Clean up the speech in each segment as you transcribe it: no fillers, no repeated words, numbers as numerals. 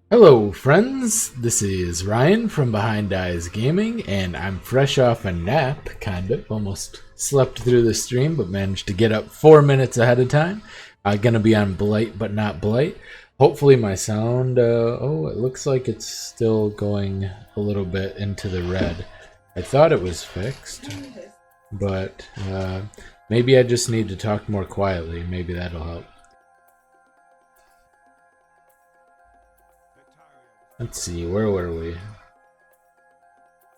Hello friends, this is Ryan from Behind Eyes Gaming, and I'm fresh off a nap, kind of. Almost slept through the stream, but managed to get up 4 minutes ahead of time. Gonna be on Blight, but not Blight. Hopefully my sound, it looks like it's still going a little bit into the red. I thought it was fixed, but maybe I just need to talk more quietly. Maybe that'll help. Let's see, where were we?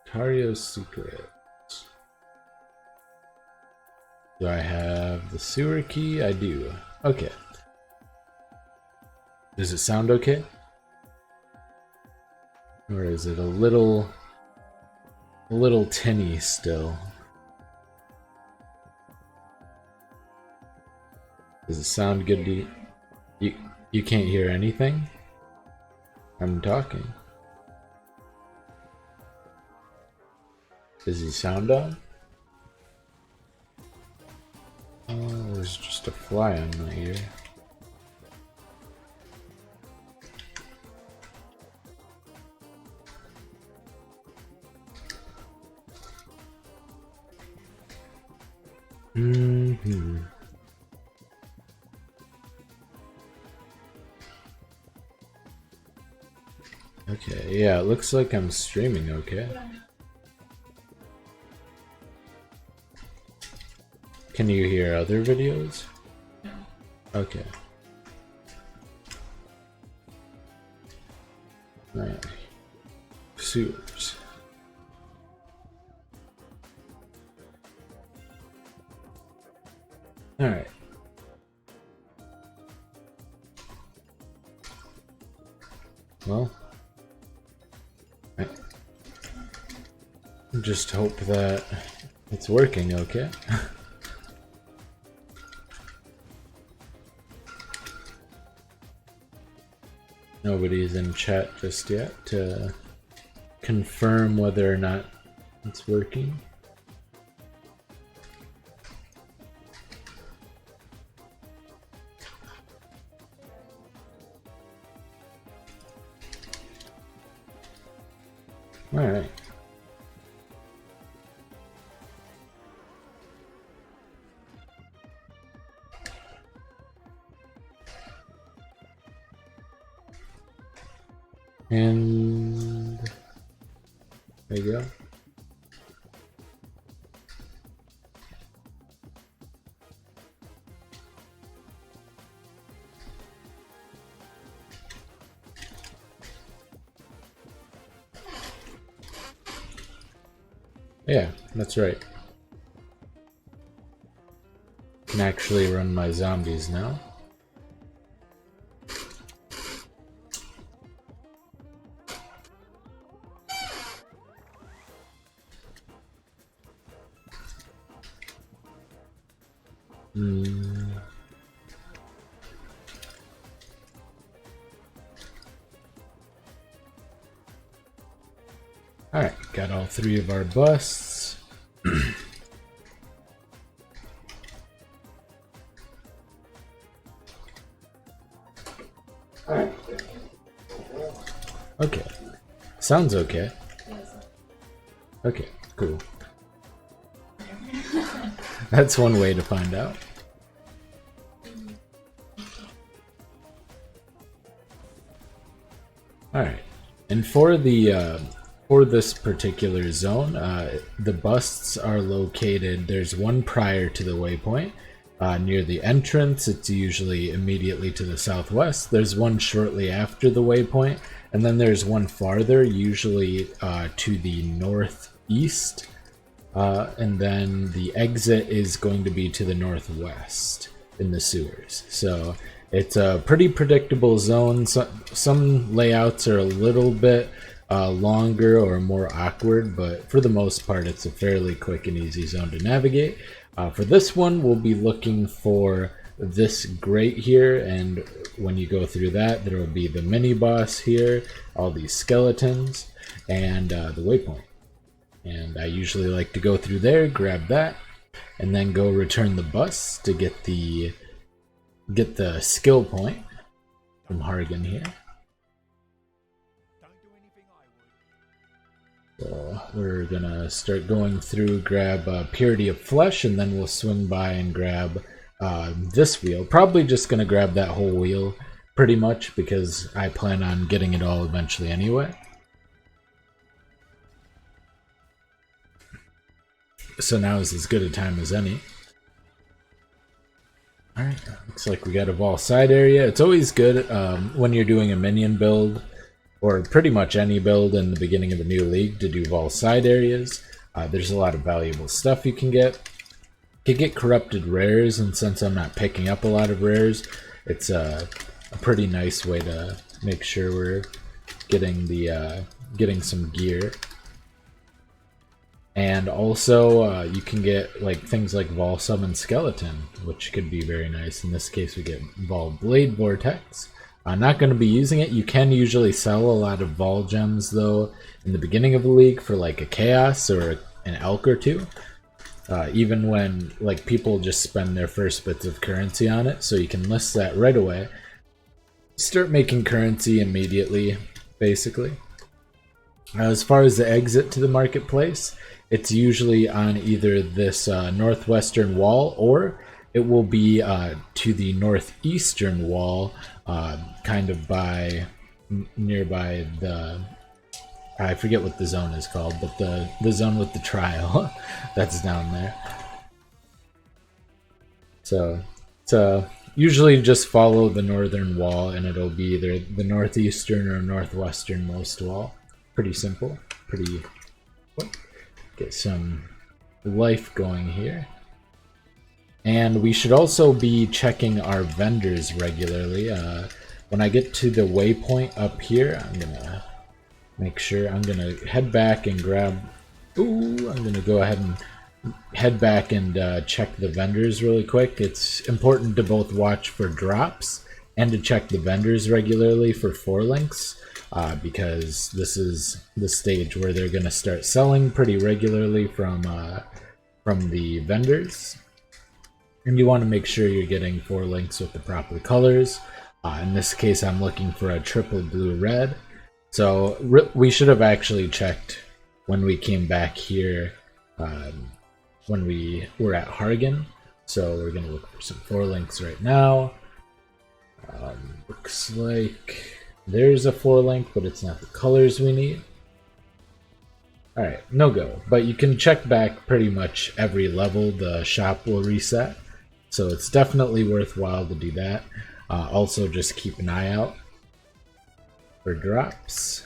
Tario's secret. Do I have the sewer key? I do. Okay. Does it sound okay? Or is it a little tinny still? Does it sound good to you? You can't hear anything? I'm talking. Does he sound on? Oh, there's just a fly on my ear. Okay, yeah, it looks like I'm streaming okay. Can you hear other videos? No. Okay. Alright. Sewers. Alright. Well, just hope that it's working okay. Nobody's in chat just yet to confirm whether or not it's working. All right. And there you go. Yeah, that's right. Can actually run my zombies now. Alright, got all three of our busts. Alright. Okay. Sounds okay. Okay, cool. That's one way to find out. Alright. And for the for this particular zone, the busts are located, there's one prior to the waypoint. Near the entrance, it's usually immediately to the southwest. There's one shortly after the waypoint, and then there's one farther, usually to the northeast. And then the exit is going to be to the northwest in the sewers. So it's a pretty predictable zone. Some layouts are a little bit longer or more awkward, but for the most part it's a fairly quick and easy zone to navigate. For this one, we'll be looking for this grate here, and when you go through that, there will be the mini boss here, all these skeletons, and the waypoint. And I usually like to go through there, grab that, and then go return the bus to get the skill point from Hargan here. we're gonna start going through, grab Purity of Flesh, and then we'll swing by and grab this wheel. Probably just gonna grab that whole wheel pretty much because I plan on getting it all eventually anyway. So now is as good a time as any. Alright, looks like we got a Vol side area. It's always good when you're doing a minion build, or pretty much any build in the beginning of a new league, to do Vol side areas. There's a lot of valuable stuff you can get. You can get corrupted rares, and since I'm not picking up a lot of rares, it's a pretty nice way to make sure we're getting the getting some gear. And also, you can get like things like Vol Summon Skeleton, which could be very nice. In this case, we get Vol Blade Vortex. I'm not going to be using it. You can usually sell a lot of Vol gems, though, in the beginning of the league for like a Chaos or an Elk or two. Even when like people just spend their first bits of currency on it, so you can list that right away. Start making currency immediately, basically. As far as the exit to the marketplace, it's usually on either this northwestern wall, or it will be to the northeastern wall, kind of by nearby the, I forget what the zone is called, but the zone with the trial that's down there. So usually just follow the northern wall, and it'll be either the northeastern or northwesternmost wall. Pretty simple. Pretty. Get some life going here. And we should also be checking our vendors regularly. When I get to the waypoint up here, I'm gonna make sure, I'm gonna head back and grab, I'm gonna go ahead and head back and check the vendors really quick. It's important to both watch for drops and to check the vendors regularly for 4 links. Because this is the stage where they're going to start selling pretty regularly from the vendors. And you want to make sure you're getting 4 links with the proper colors. In this case, I'm looking for a triple blue-red. So we should have actually checked when we came back here when we were at Hargan. So we're going to look for some 4 links right now. Looks like there's a 4 link, but it's not the colors we need. Alright, no go. But you can check back pretty much every level. The shop will reset. So it's definitely worthwhile to do that. Also, just keep an eye out for drops.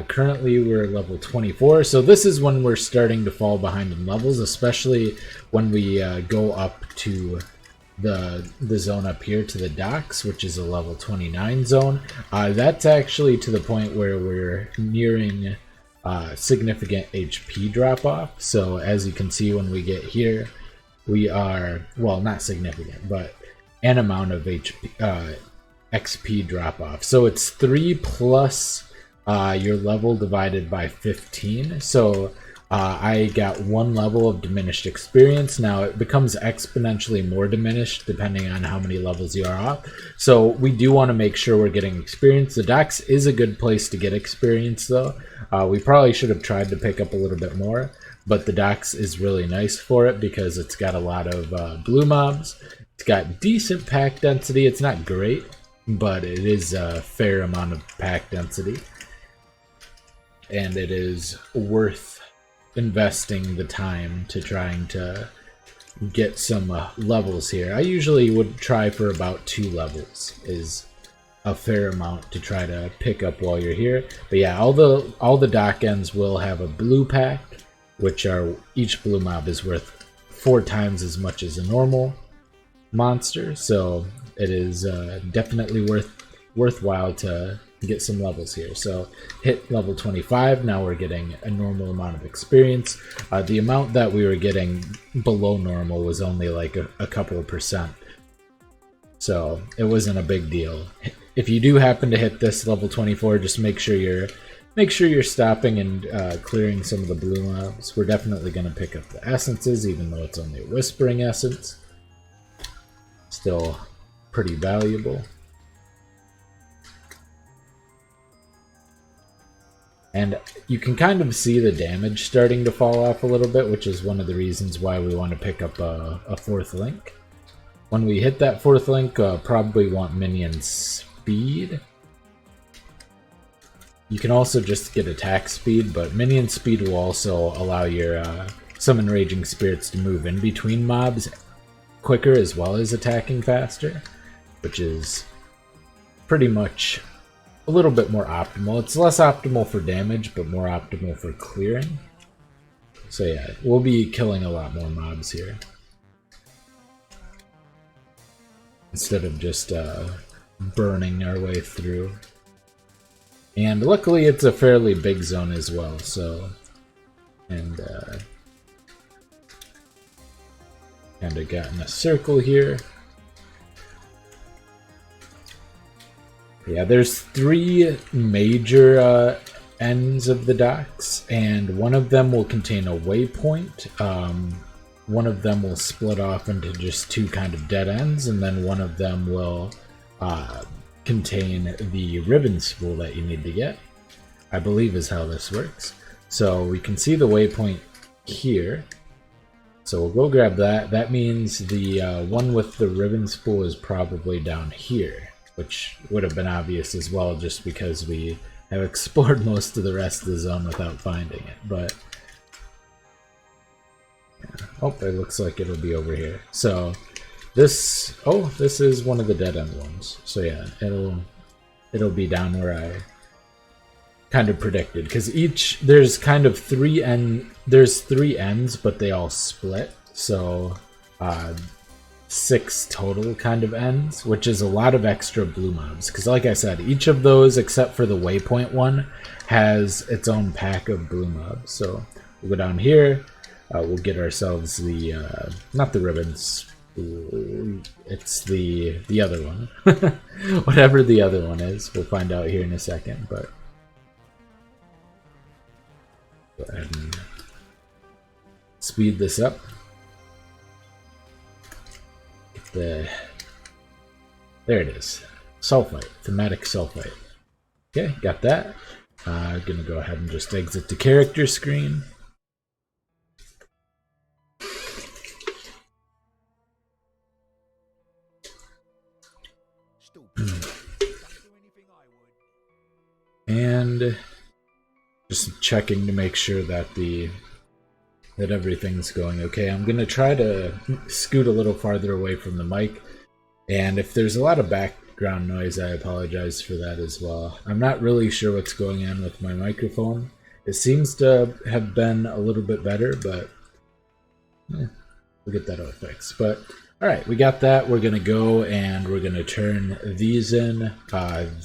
Currently, we're level 24. So this is when we're starting to fall behind in levels, especially when we go up to the zone up here to the docks, which is a level 29 zone. That's actually to the point where we're nearing significant HP drop off. So as you can see, when we get here, we are, well, not significant, but an amount of XP drop off. So it's 3 plus your level divided by 15. So I got 1 level of diminished experience. Now it becomes exponentially more diminished depending on how many levels you are off. So we do want to make sure we're getting experience. The docks is a good place to get experience though. We probably should have tried to pick up a little bit more, but the docks is really nice for it because it's got a lot of blue mobs. It's got decent pack density. It's not great, but it is a fair amount of pack density. And it is worth investing the time to trying to get some levels here. I usually would try for about 2 levels is a fair amount to try to pick up while you're here. But yeah, all the dock ends will have a blue pack, which are, each blue mob is worth 4 times as much as a normal monster. So it is definitely worthwhile to get some levels here. So hit level 25, now we're getting a normal amount of experience. The amount that we were getting below normal was only like a couple of %. So it wasn't a big deal. If you do happen to hit this level 24, just make sure you're stopping and clearing some of the blue mobs. We're definitely going to pick up the essences, even though it's only a whispering essence. Still pretty valuable. And you can kind of see the damage starting to fall off a little bit, which is one of the reasons why we want to pick up a fourth link. When we hit that fourth link, probably want minion speed. You can also just get attack speed, but minion speed will also allow your summon raging spirits to move in between mobs quicker as well as attacking faster, which is pretty much a little bit more optimal. It's less optimal for damage, but more optimal for clearing. So yeah, we'll be killing a lot more mobs here, instead of just burning our way through. And luckily it's a fairly big zone as well, so... And kind of got in a circle here. Yeah, there's 3 major ends of the docks, and one of them will contain a waypoint. One of them will split off into just 2 kind of dead ends, and then one of them will contain the ribbon spool that you need to get, I believe is how this works. So we can see the waypoint here. So we'll go grab that. That means the one with the ribbon spool is probably down here, which would have been obvious as well just because we have explored most of the rest of the zone without finding it. But oh, it looks like it'll be over here. So this, oh, this is one of the dead end ones. So yeah, it'll be down where I kind of predicted, because there's kind of 3 ends, but they all split. So 6 total kind of ends, which is a lot of extra blue mobs. Because like I said, each of those, except for the waypoint one, has its own pack of blue mobs. So we'll go down here. We'll get ourselves the not the ribbons. It's the other one. Whatever the other one is, we'll find out here in a second. But go ahead and speed this up. There it is. Sulfite, thematic sulfite. Okay, got that. Gonna go ahead and just exit the character screen. And just checking to make sure that that everything's going okay. I'm gonna try to scoot a little farther away from the mic, and if there's a lot of background noise, I apologize for that as well. I'm not really sure what's going on with my microphone. It seems to have been a little bit better, but we'll get that all fixed. But alright, we got that. We're gonna go and we're gonna turn these in.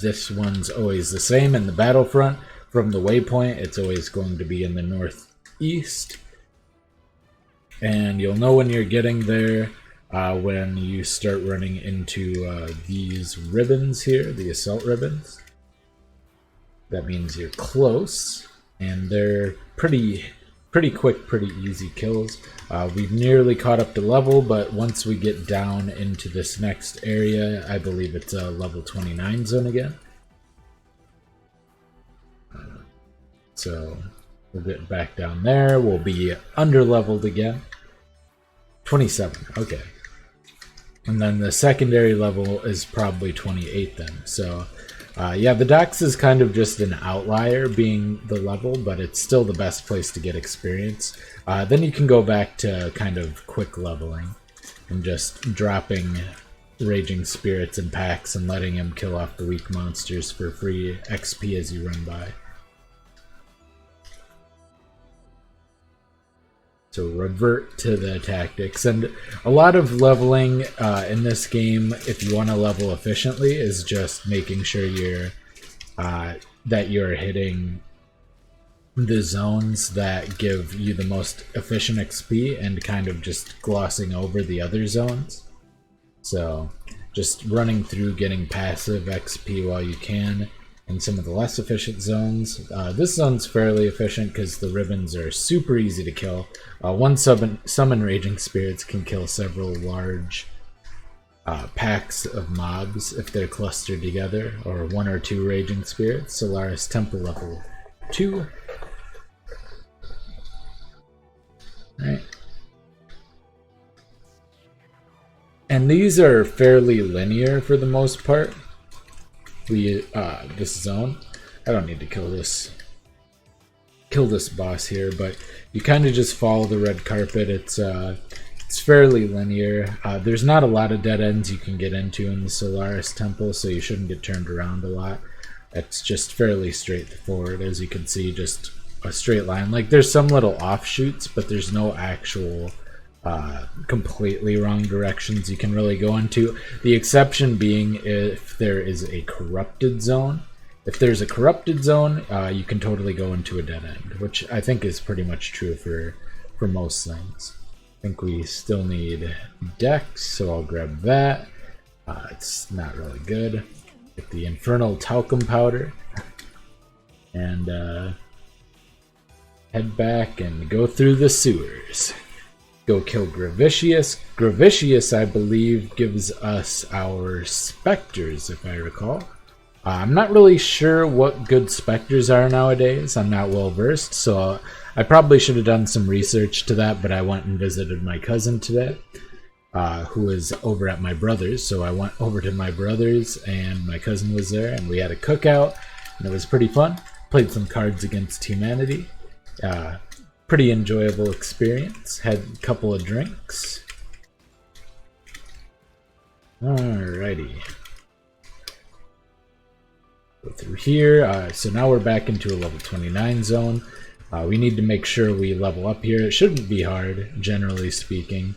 This one's always the same in the Battlefront. From the waypoint, it's always going to be in the northeast. And you'll know when you're getting there when you start running into these ribbons here, the assault ribbons. That means you're close, and they're pretty quick, pretty easy kills. We've nearly caught up to level, but once we get down into this next area, I believe it's a level 29 zone again. So we'll get back down there. We'll be under-leveled again. 27, okay. And then the secondary level is probably 28 then. So yeah, the docks is kind of just an outlier being the level, but it's still the best place to get experience. Then you can go back to kind of quick leveling and just dropping raging spirits in packs and letting him kill off the weak monsters for free XP as you run by. So revert to the tactics, and a lot of leveling in this game, if you want to level efficiently, is just making sure you're that you're hitting the zones that give you the most efficient XP and kind of just glossing over the other zones. So just running through, getting passive XP while you can in some of the less efficient zones. This zone's fairly efficient because the ribbons are super easy to kill. One summon raging spirits can kill several large packs of mobs if they're clustered together, or 1 or 2 raging spirits. Solaris temple level 2. Alright. And these are fairly linear for the most part. This zone. I don't need to kill this boss here, but you kind of just follow the red carpet. It's fairly linear. There's not a lot of dead ends you can get into in the Solaris Temple, so you shouldn't get turned around a lot. It's just fairly straightforward, as you can see, just a straight line. Like, there's some little offshoots, but there's no actual completely wrong directions you can really go into. The exception being if there is a corrupted zone. If there's a corrupted zone, you can totally go into a dead end, which I think is pretty much true for most things. I think we still need Dex, so I'll grab that. It's not really good. Get the Infernal Talcum Powder. And head back and go through the sewers. Go kill Gravicius. Gravicius, I believe, gives us our Spectres, if I recall. I'm not really sure what good Spectres are nowadays. I'm not well versed, so I probably should have done some research to that, but I went and visited my cousin today, who is over at my brother's. So I went over to my brother's, and my cousin was there, and we had a cookout, and it was pretty fun. Played some Cards Against Humanity. Pretty enjoyable experience. Had a couple of drinks. Alrighty. Go through here. So now we're back into a level 29 zone. We need to make sure we level up here. It shouldn't be hard, generally speaking.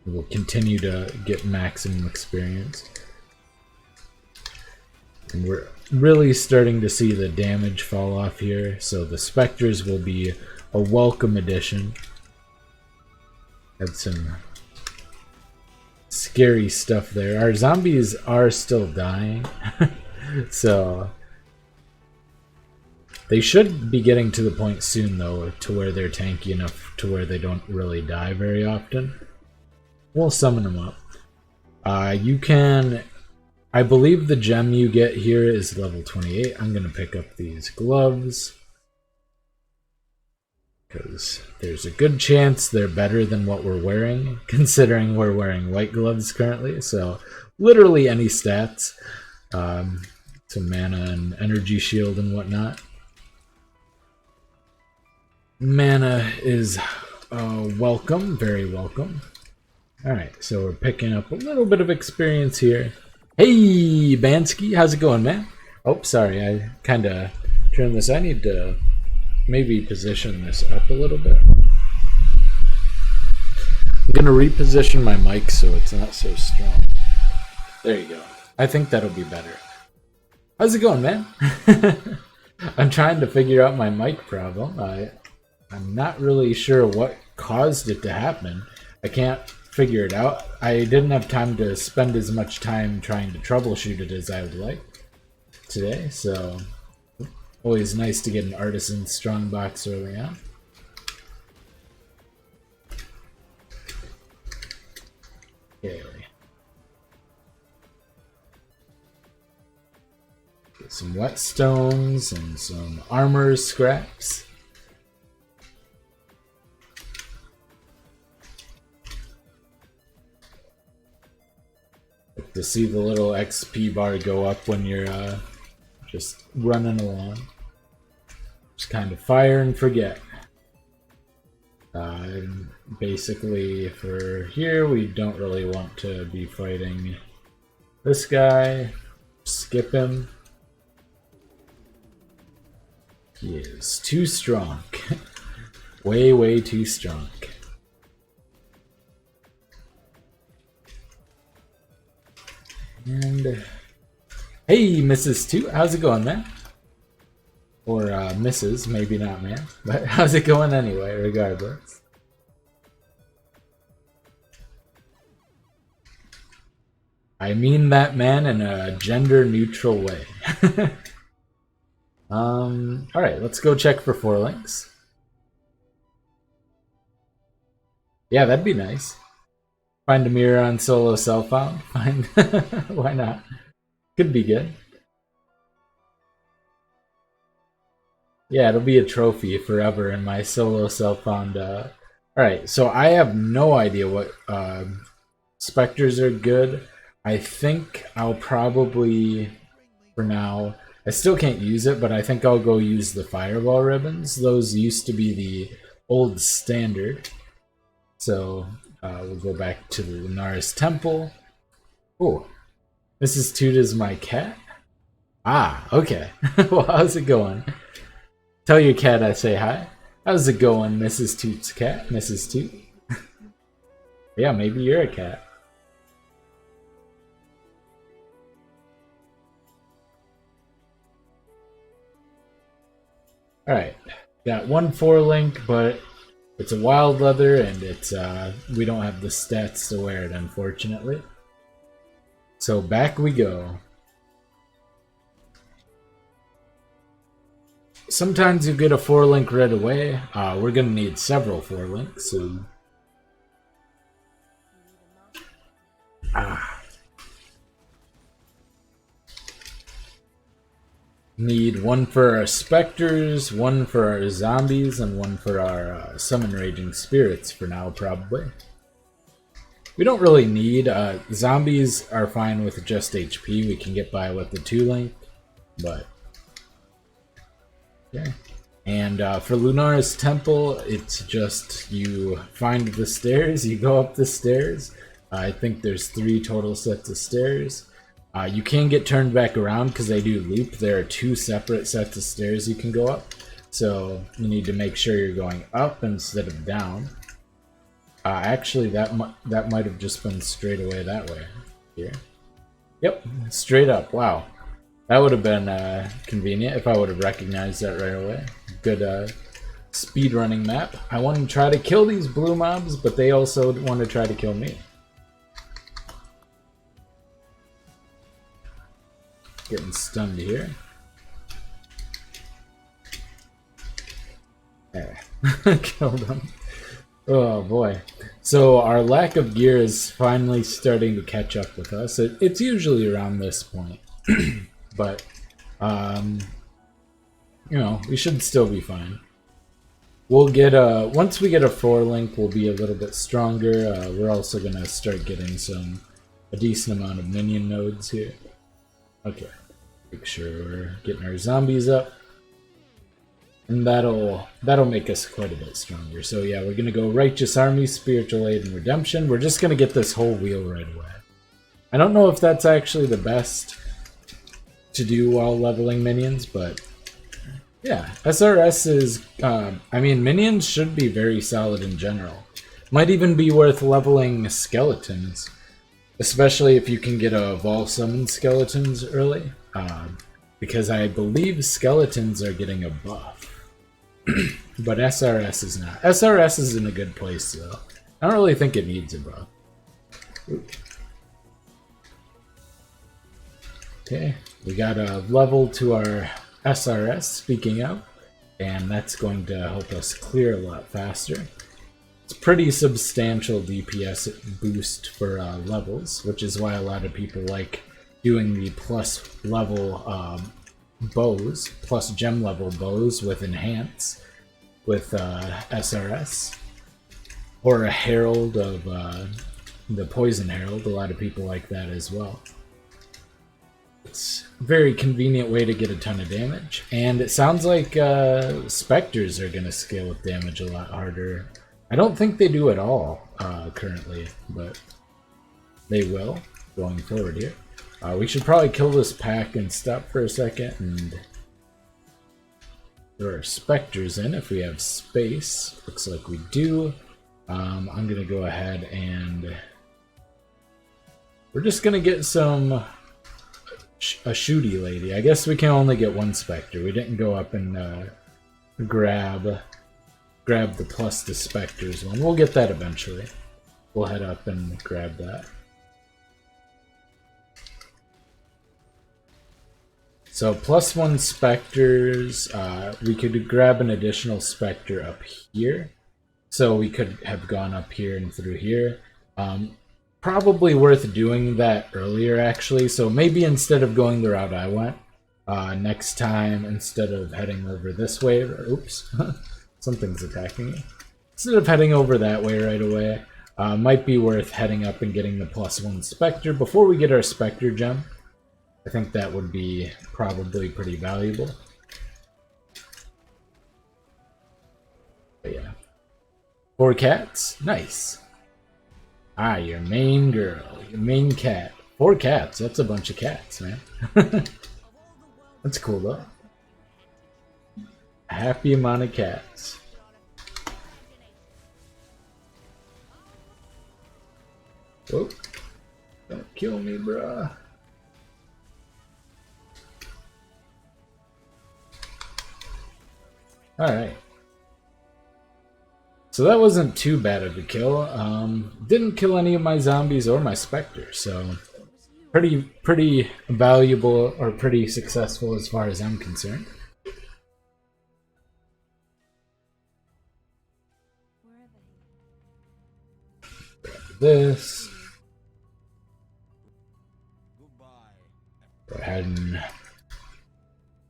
We'll continue to get maximum experience. And we're really starting to see the damage fall off here, so the Spectres will be a welcome addition. Had some scary stuff there. Our zombies are still dying, so they should be getting to the point soon, though, to where they're tanky enough to where they don't really die very often. We'll summon them up. You can... I believe the gem you get here is level 28. I'm going to pick up these gloves, because there's a good chance they're better than what we're wearing, considering we're wearing white gloves currently. So literally any stats. Some mana and energy shield and whatnot. Mana is welcome, very welcome. Alright, so we're picking up a little bit of experience here. Hey, Bansky, how's it going, man? Oh, sorry, I kind of turned this. I need to maybe position this up a little bit. I'm going to reposition my mic so it's not so strong. There you go. I think that'll be better. How's it going, man? I'm trying to figure out my mic problem. I'm not really sure what caused it to happen. I can't figure it out. I didn't have time to spend as much time trying to troubleshoot it as I would like today, so always nice to get an artisan strongbox early on. Okay. Get some whetstones and some armor scraps. To see the little XP bar go up when you're just running along. Just kind of fire and forget. Basically, for here, we don't really want to be fighting this guy. Skip him. He is too strong. Way, way too strong. And hey, Mrs. 2, how's it going, man? Or Mrs., maybe not, man. But how's it going anyway, regardless? I mean that, man, in a gender-neutral way. Alright, let's go check for 4 links. Yeah, that'd be nice. Find a mirror on solo self-found. Why not? Could be good. Yeah, it'll be a trophy forever in my solo self-found. Alright, so I have no idea what specters are good. I think I'll probably, for now, I still can't use it, but I think I'll go use the fireball ribbons. Those used to be the old standard. So we'll go back to the Lunaris Temple. Oh, Mrs. Toot is my cat? Ah, okay. Well, how's it going? Tell your cat I say hi. How's it going, Mrs. Toot's cat? Mrs. Toot? Yeah, maybe you're a cat. Alright, got one 4-link, but it's a wild leather and it's we don't have the stats to wear it, unfortunately. So back we go. Sometimes you get a 4-link right away. We're gonna need several 4-links, so need one for our specters, one for our zombies, and one for our summon raging spirits for now, probably. We don't really need zombies are fine with just HP. We can get by with the 2-link, but okay. And for Lunaris Temple, it's just you find the stairs, you go up the stairs. I think there's 3 total sets of stairs. You can get turned back around because they do loop. There are 2 separate sets of stairs you can go up. So you need to make sure you're going up instead of down. Actually, that might have just been straight away that way. Here. Yep, straight up. Wow. That would have been convenient if I would have recognized that right away. Good speedrunning map. I want to try to kill these blue mobs, but they also want to try to kill me. Getting stunned here. There. Killed him. Oh boy. So our lack of gear is finally starting to catch up with us. It's usually around this point. But, you know, we should still be fine. We'll get once we get a 4-link, we'll be a little bit stronger. We're also going to start getting a decent amount of minion nodes here. Okay, make sure we're getting our zombies up. And that'll make us quite a bit stronger. So yeah, we're going to go Righteous Army, Spiritual Aid, and Redemption. We're just going to get this whole wheel right away. I don't know if that's actually the best to do while leveling minions, but yeah, SRS is, I mean, minions should be very solid in general. Might even be worth leveling skeletons, especially if you can get a Vol Summon skeletons early, because I believe skeletons are getting a buff, but SRS is not. SRS is in a good place though. I don't really think it needs a buff. Okay, we got a level to our SRS, speaking of, and that's going to help us clear a lot faster. It's pretty substantial DPS boost for levels, which is why a lot of people like doing the plus level bows, plus gem level bows with enhance with SRS, or a herald of the poison herald. A lot of people like that as well. It's a very convenient way to get a ton of damage, and it sounds like specters are going to scale with damage a lot harder. I don't think they do at all currently, but they will going forward here. We should probably kill this pack and stop for a second and throw our specters in if we have space. Looks like we do. I'm going to go ahead and we're just going to get a shooty lady. I guess we can only get one specter. We didn't go up and grab the plus the specters one. We'll get that eventually. We'll head up and grab that. So +1 specters, we could grab an additional specter up here. So we could have gone up here and through here. Probably worth doing that earlier actually. So maybe instead of going the route I went, Next time, instead of heading over this way, oops, something's attacking me. Instead of heading over that way right away, might be worth heading up and getting the +1 Spectre before we get our Spectre gem. I think that would be probably pretty valuable. But yeah. 4 cats? Nice. Ah, your main girl. Your main cat. 4 cats. That's a bunch of cats, man. That's cool, though. A happy amount of cats. Whoa. Don't kill me, bruh. Alright. So that wasn't too bad of a kill. Didn't kill any of my zombies or my Spectre, so pretty valuable or pretty successful as far as I'm concerned. Grab this. Go ahead and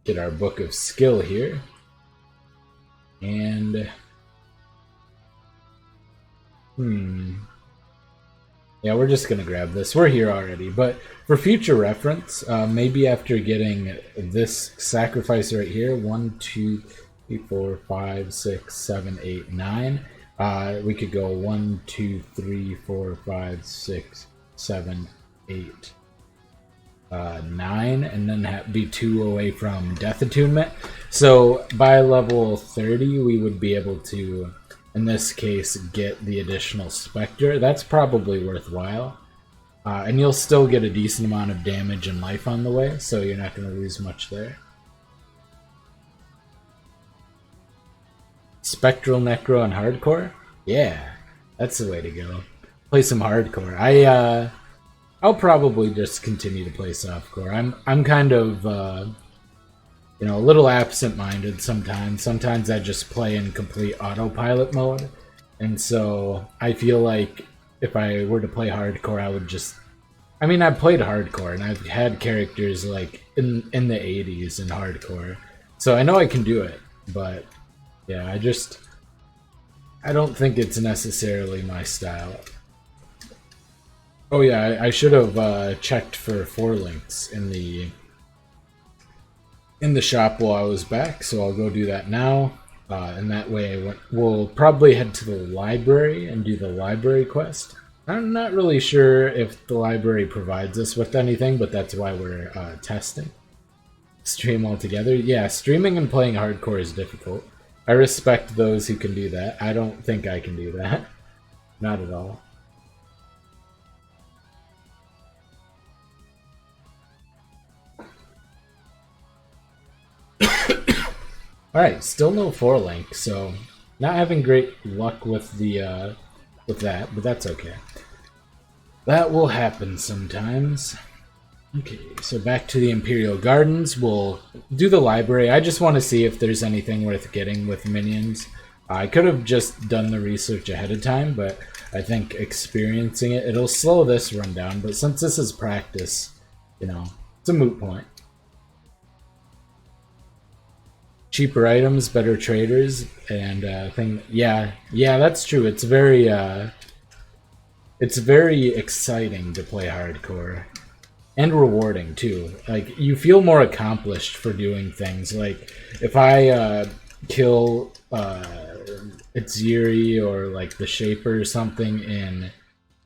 get our book of skill here. And yeah, we're just gonna grab this. We're here already, but for future reference, maybe after getting this sacrifice right here, 1, 2, 3, 4, 5, 6, 7, 8, 9. We could go 1, 2, 3, 4, 5, 6, 7, 8, 9, and then be 2 away from Death Attunement. So by level 30, we would be able to, in this case, get the additional Spectre. That's probably worthwhile. And you'll still get a decent amount of damage and life on the way, so you're not going to lose much there. Spectral Necro and Hardcore? Yeah, that's the way to go. Play some Hardcore. I'll probably just continue to play softcore. I'm kind of you know, a little absent-minded sometimes. Sometimes I just play in complete autopilot mode, and so I feel like if I were to play hardcore, I would just... I mean, I've played hardcore, and I've had characters like in the 80s in hardcore, so I know I can do it, but yeah, I don't think it's necessarily my style. Oh yeah, I should have checked for 4 links in the shop while I was back, so I'll go do that now. And that way we'll probably head to the library and do the library quest. I'm not really sure if the library provides us with anything, but that's why we're testing. Stream all together. Yeah, streaming and playing hardcore is difficult. I respect those who can do that. I don't think I can do that. Not at all. Alright, still no 4 link, so not having great luck with the with that, but that's okay. That will happen sometimes. Okay, so back to the Imperial Gardens. We'll do the library. I just want to see if there's anything worth getting with minions. I could have just done the research ahead of time, but I think experiencing it, it'll slow this run down, but since this is practice, you know, it's a moot point. Cheaper items, better traders, and yeah, that's true. It's very exciting to play hardcore, and rewarding too. Like, you feel more accomplished for doing things. Like, if I kill Itziri or like the Shaper or something in,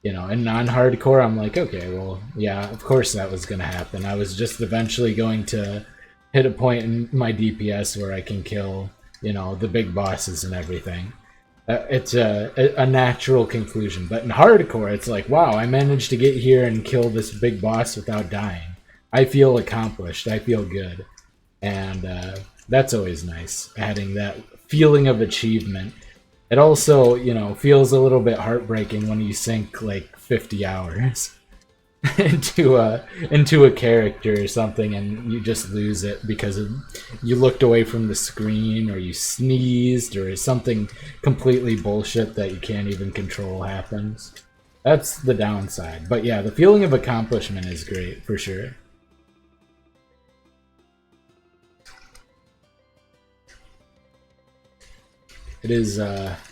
you know, in non-hardcore, I'm like, okay, well, yeah, of course that was gonna happen. I was just eventually going to hit a point in my DPS where I can kill, you know, the big bosses and everything. It's a natural conclusion. But in hardcore, it's like, wow, I managed to get here and kill this big boss without dying. I feel accomplished. I feel good. And that's always nice, adding that feeling of achievement. It also, you know, feels a little bit heartbreaking when you sink like 50 hours into a character or something and you just lose it because you looked away from the screen, or you sneezed, or something completely bullshit that you can't even control happens. That's the downside. But yeah, the feeling of accomplishment is great for sure. It is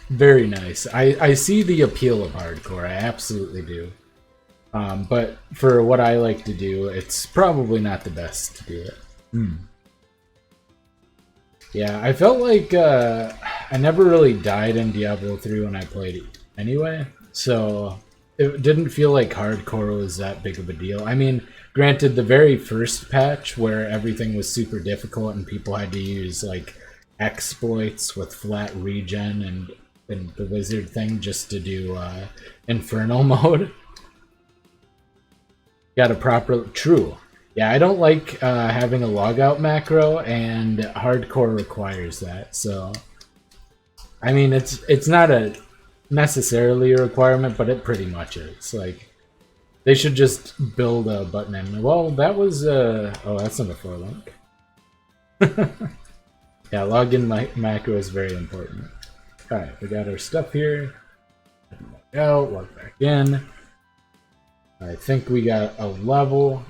very nice. I see the appeal of hardcore. I absolutely do. But for what I like to do, it's probably not the best to do it. Yeah, I felt like I never really died in Diablo 3 when I played it anyway, so it didn't feel like hardcore was that big of a deal. I mean, granted, the very first patch where everything was super difficult and people had to use like exploits with flat regen and the wizard thing just to do infernal mode. Got a proper true. Yeah, I don't like having a logout macro, and hardcore requires that. So, I mean, it's not necessarily a requirement, but it pretty much is. Like, they should just build a button in. Well, that was oh, that's not a 4-link. Yeah, login macro is very important. All right, we got our stuff here. Log out, log back in. I think we got a level.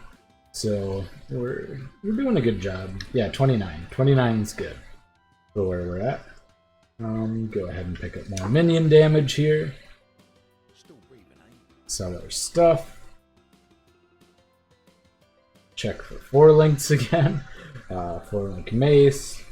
So we're doing a good job. Yeah, 29. 29 is good for where we're at. Go ahead and pick up more minion damage here. Sell our stuff. Check for 4-links again. 4-link mace.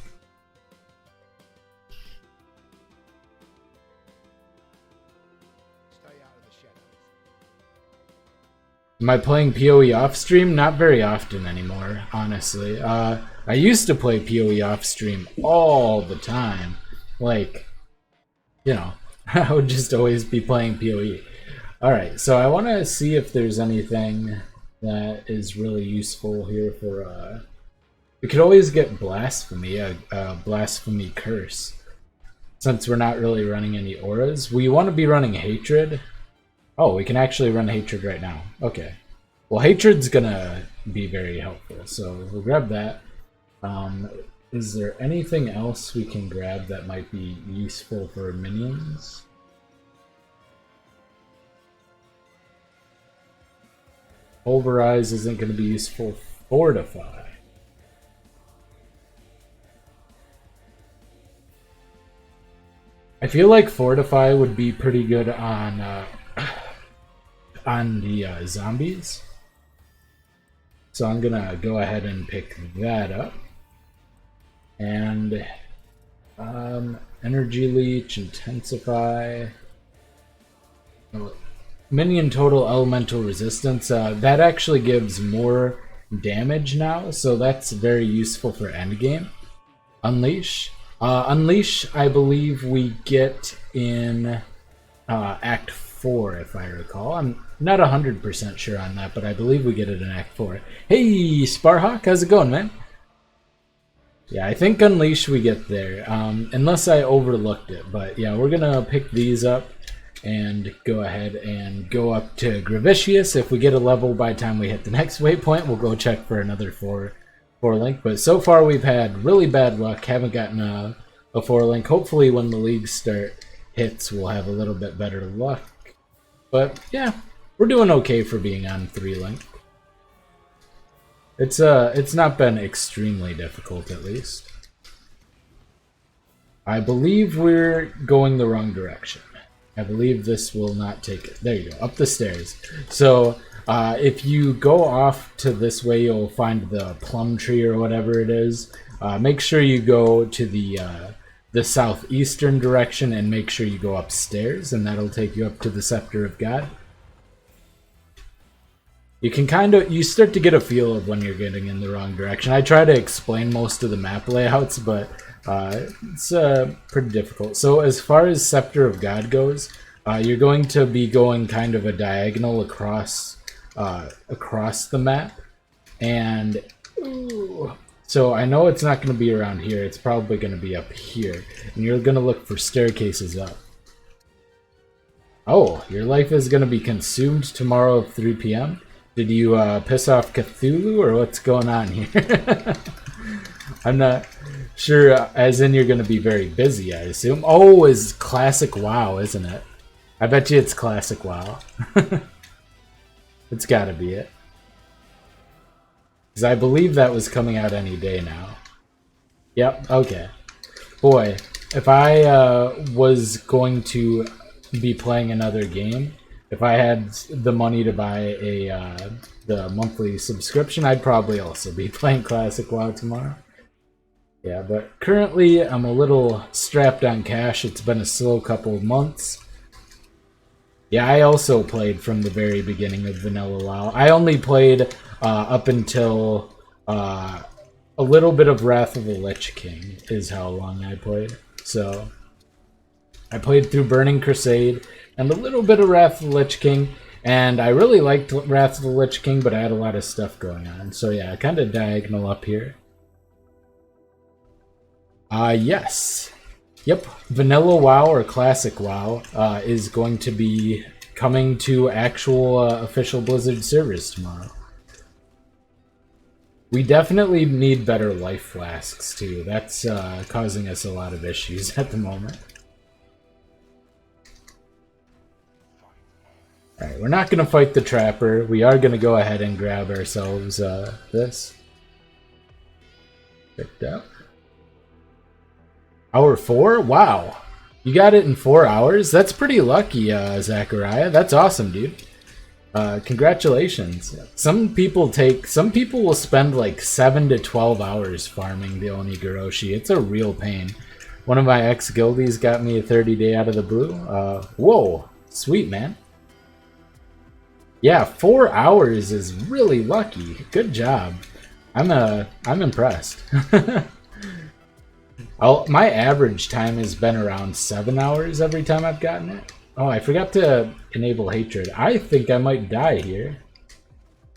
Am I playing PoE off stream? Not very often anymore, honestly. I used to play PoE off stream all the time. Like, you know, I would just always be playing PoE. Alright, so I want to see if there's anything that is really useful here for... we could always get Blasphemy, a Blasphemy Curse. Since we're not really running any auras. We want to be running Hatred. Oh, we can actually run Hatred right now. Okay. Well, Hatred's gonna be very helpful, so we'll grab that. Is there anything else we can grab that might be useful for minions? Pulverize isn't going to be useful. Fortify. I feel like Fortify would be pretty good on the zombies. So I'm gonna go ahead and pick that up. And Energy Leech, Intensify. Minion total elemental resistance. That actually gives more damage now, so that's very useful for endgame. Unleash. Unleash, I believe we get in Act 4, if I recall. I'm not 100% sure on that, but I believe we get it in Act 4. Hey, Sparhawk, how's it going, man? Yeah, I think Unleash we get there, unless I overlooked it. But yeah, we're gonna pick these up and go ahead and go up to Gravitius. If we get a level by the time we hit the next waypoint, we'll go check for another 4-link. But so far we've had really bad luck. Haven't gotten a 4-link. Hopefully when the leagues start hits, we'll have a little bit better luck. But yeah, we're doing okay for being on 3-link. It's not been extremely difficult, at least. I believe we're going the wrong direction. I believe this will not take it. There you go, up the stairs. So if you go off to this way, you'll find the plum tree or whatever it is. Make sure you go to the southeastern direction and make sure you go upstairs, and that'll take you up to the Scepter of God. You can you start to get a feel of when you're getting in the wrong direction. I try to explain most of the map layouts, but it's pretty difficult. So as far as Scepter of God goes, you're going to be going kind of a diagonal across the map, and so I know it's not going to be around here. It's probably going to be up here, and you're going to look for staircases up. Oh, your life is going to be consumed tomorrow at 3 p.m. Did you piss off Cthulhu, or what's going on here? I'm not sure, as in you're going to be very busy, I assume. Oh, is classic WoW, isn't it? I bet you it's classic WoW. It's got to be it. Because I believe that was coming out any day now. Yep, okay. Boy, if I was going to be playing another game, if I had the money to buy the monthly subscription, I'd probably also be playing Classic WoW tomorrow. Yeah, but currently I'm a little strapped on cash. It's been a slow couple of months. Yeah, I also played from the very beginning of Vanilla WoW. I only played up until a little bit of Wrath of the Lich King is how long I played. So I played through Burning Crusade and a little bit of Wrath of the Lich King, and I really liked Wrath of the Lich King, but I had a lot of stuff going on. So yeah, kind of diagonal up here. Yes. Yep, Vanilla WoW or Classic WoW is going to be coming to actual official Blizzard servers tomorrow. We definitely need better life flasks too. That's causing us a lot of issues at the moment. Alright, we're not going to fight the Trapper. We are going to go ahead and grab ourselves this. Picked up. Hour 4? Wow. You got it in 4 hours? That's pretty lucky, Zachariah. That's awesome, dude. Congratulations. Some people will spend like 7 to 12 hours farming the Onigoroshi. It's a real pain. One of my ex-guildies got me a 30-day out of the blue. Whoa. Sweet, man. Yeah, 4 hours is really lucky. Good job. I'm impressed. My average time has been around 7 hours every time I've gotten it. Oh, I forgot to enable hatred. I think I might die here.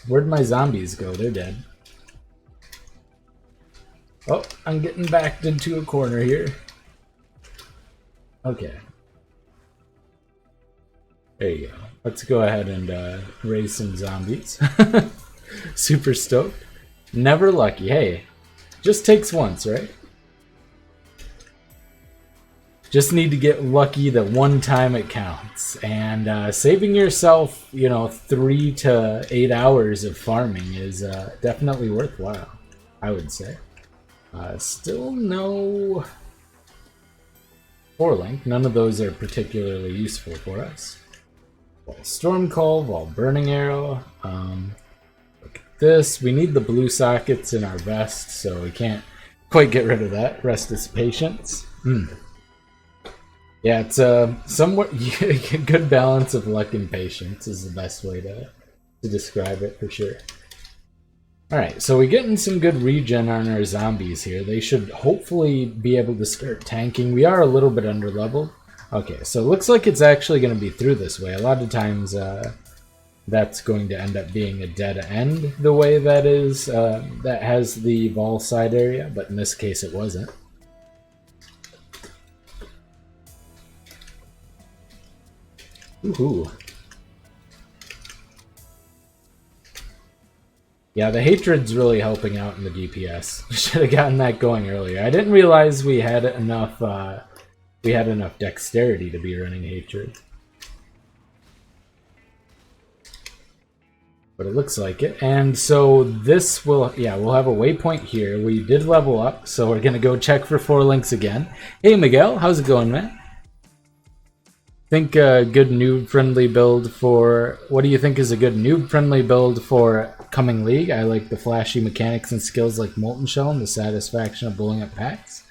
Where'd my zombies go? They're dead. Oh, I'm getting backed into a corner here. Okay. There you go. Let's go ahead and raise some zombies. Super stoked. Never lucky. Hey, just takes once, right? Just need to get lucky the one time it counts. And saving yourself, 3 to 8 hours of farming is definitely worthwhile, I would say. Still no 4-link. None of those are particularly useful for us. Storm Call, Wall Burning Arrow. Look at this. We need the blue sockets in our vest, so we can't quite get rid of that. Rest is patience. Yeah, it's somewhat good balance of luck and patience is the best way to describe it for sure. Alright, so we're getting some good regen on our zombies here. They should hopefully be able to start tanking. We are a little bit under leveled. Okay, so it looks like it's actually going to be through this way. A lot of times that's going to end up being a dead end the way that is, that has the Vol side area, but in this case it wasn't. Ooh. Yeah, the hatred's really helping out in the DPS. Should have gotten that going earlier. I didn't realize we had enough dexterity to be running hatred. But it looks like it. And so this will, we'll have a waypoint here. We did level up, so we're gonna go check for 4 links again. Hey Miguel, how's it going, man? Think a good noob-friendly build for... What do you think is a good noob-friendly build for coming League? I like the flashy mechanics and skills like Molten Shell and the satisfaction of blowing up packs.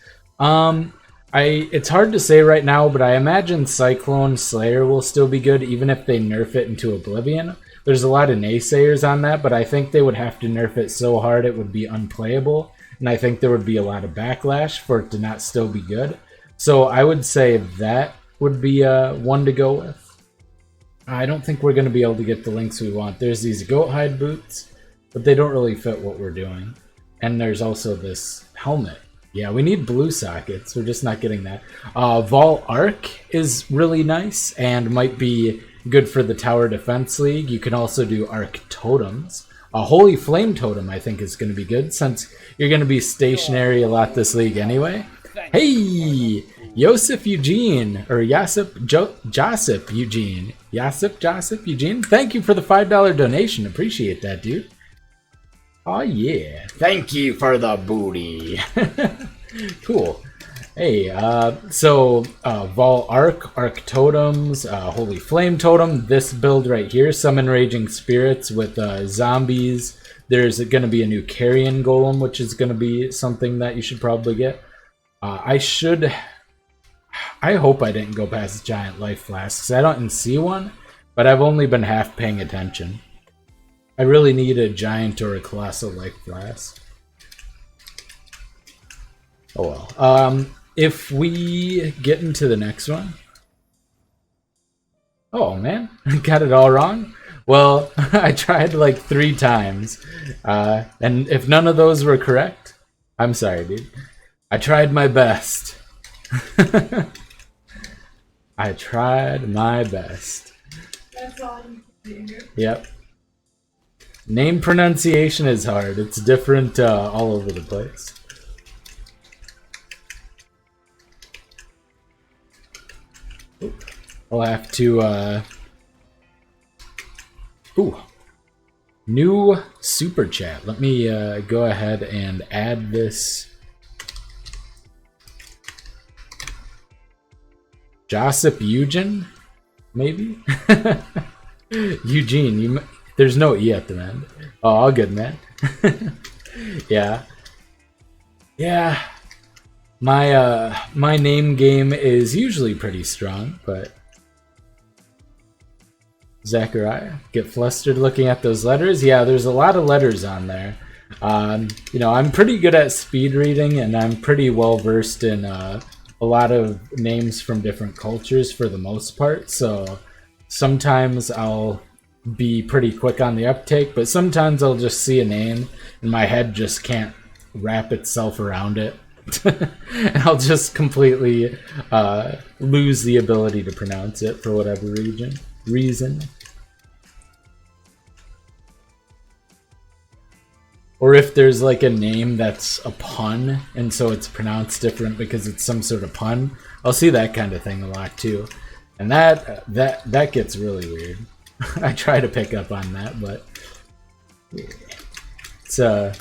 It's hard to say right now, but I imagine Cyclone Slayer will still be good even if they nerf it into Oblivion. There's a lot of naysayers on that, but I think they would have to nerf it so hard it would be unplayable, and I think there would be a lot of backlash for it to not still be good. So I would say that would be one to go with. I don't think we're going to be able to get the links we want. There's these goat hide boots, but they don't really fit what we're doing. And there's also this helmet. Yeah, we need blue sockets. We're just not getting that. Vol Arc is really nice and might be good for the Tower Defense League. You can also do Arc Totems. A Holy Flame Totem, I think, is going to be good since you're going to be stationary a lot this league anyway. Hey! Joseph Eugene, or Joseph Eugene. Thank you for the $5 donation. Appreciate that, dude. Oh yeah. Thank you for the booty. Cool. Hey, Vol Arc Totems, Holy Flame Totem, this build right here, Summon Raging Spirits with zombies. There's going to be a new Carrion Golem, which is going to be something that you should probably get. I hope I didn't go past Giant Life Flasks. I don't see one, but I've only been half paying attention. I really need a Giant or a Colossal Life Flask. Oh well. If we get into the next one... Oh, man. I got it all wrong? Well, I tried like 3 times. And if none of those were correct, I'm sorry, dude. I tried my best. I tried my best. That's all you can do. Yep. Name pronunciation is hard. It's different all over the place. I'll have to, Ooh. New super chat. Let me go ahead and add this. Josip Eugene? Maybe? Eugene. There's no E at the end. Oh, all good, man. Yeah. Yeah. My name game is usually pretty strong, but Zachariah, get flustered looking at those letters. Yeah, there's a lot of letters on there. You know, I'm pretty good at speed reading, and I'm pretty well versed in a lot of names from different cultures for the most part. So sometimes I'll be pretty quick on the uptake, but sometimes I'll just see a name and my head just can't wrap itself around it. And I'll just completely lose the ability to pronounce it for whatever reason. Or if there's like a name that's a pun and so it's pronounced different because it's some sort of pun, I'll see that kind of thing a lot too. And that gets really weird. I try to pick up on that, but it's a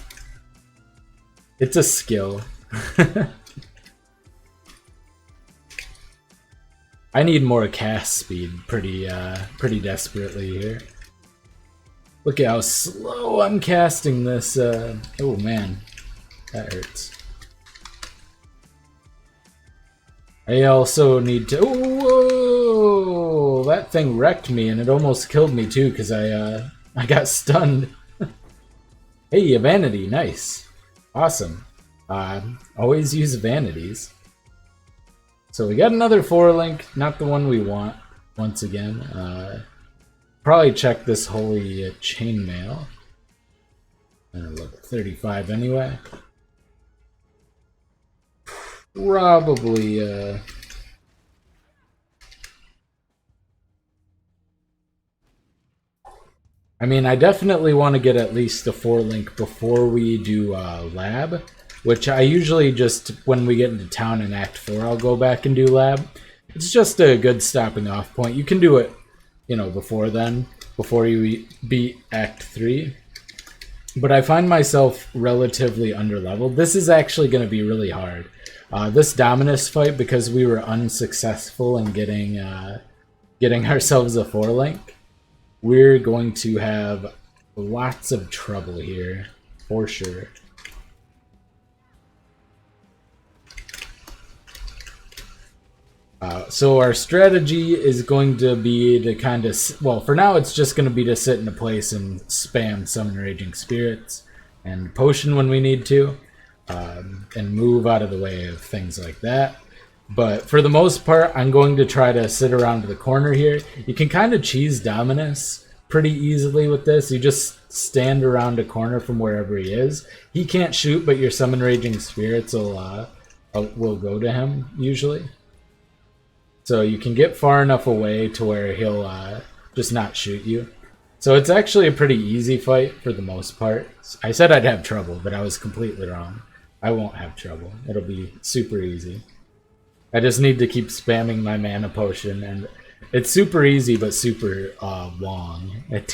skill. I need more cast speed pretty desperately here. Look at how slow I'm casting this. Oh man, that hurts. I also need to. Whoa! That thing wrecked me, and it almost killed me too because I got stunned. Hey, a vanity, nice, awesome. Always use vanities. So we got another 4-link, not the one we want. Once again, probably check this holy chainmail. Look, 35 anyway. Probably. I mean, I definitely want to get at least a 4-link before we do lab. Which I usually just, when we get into town in Act 4, I'll go back and do lab. It's just a good stopping off point. You can do it, you know, before then, before you beat Act 3. But I find myself relatively underleveled. This is actually going to be really hard. This Dominus fight, because we were unsuccessful in getting ourselves a 4-link, we're going to have lots of trouble here, for sure. So our strategy is going to be to kind of, well, for now it's just going to be to sit in a place and spam Summon Raging Spirits and Potion when we need to, and move out of the way of things like that. But for the most part, I'm going to try to sit around the corner here. You can kind of cheese Dominus pretty easily with this. You just stand around a corner from wherever he is. He can't shoot, but your Summon Raging Spirits will go to him, usually. So you can get far enough away to where he'll just not shoot you. So it's actually a pretty easy fight for the most part. I said I'd have trouble, but I was completely wrong. I won't have trouble. It'll be super easy. I just need to keep spamming my mana potion, and it's super easy but super long. It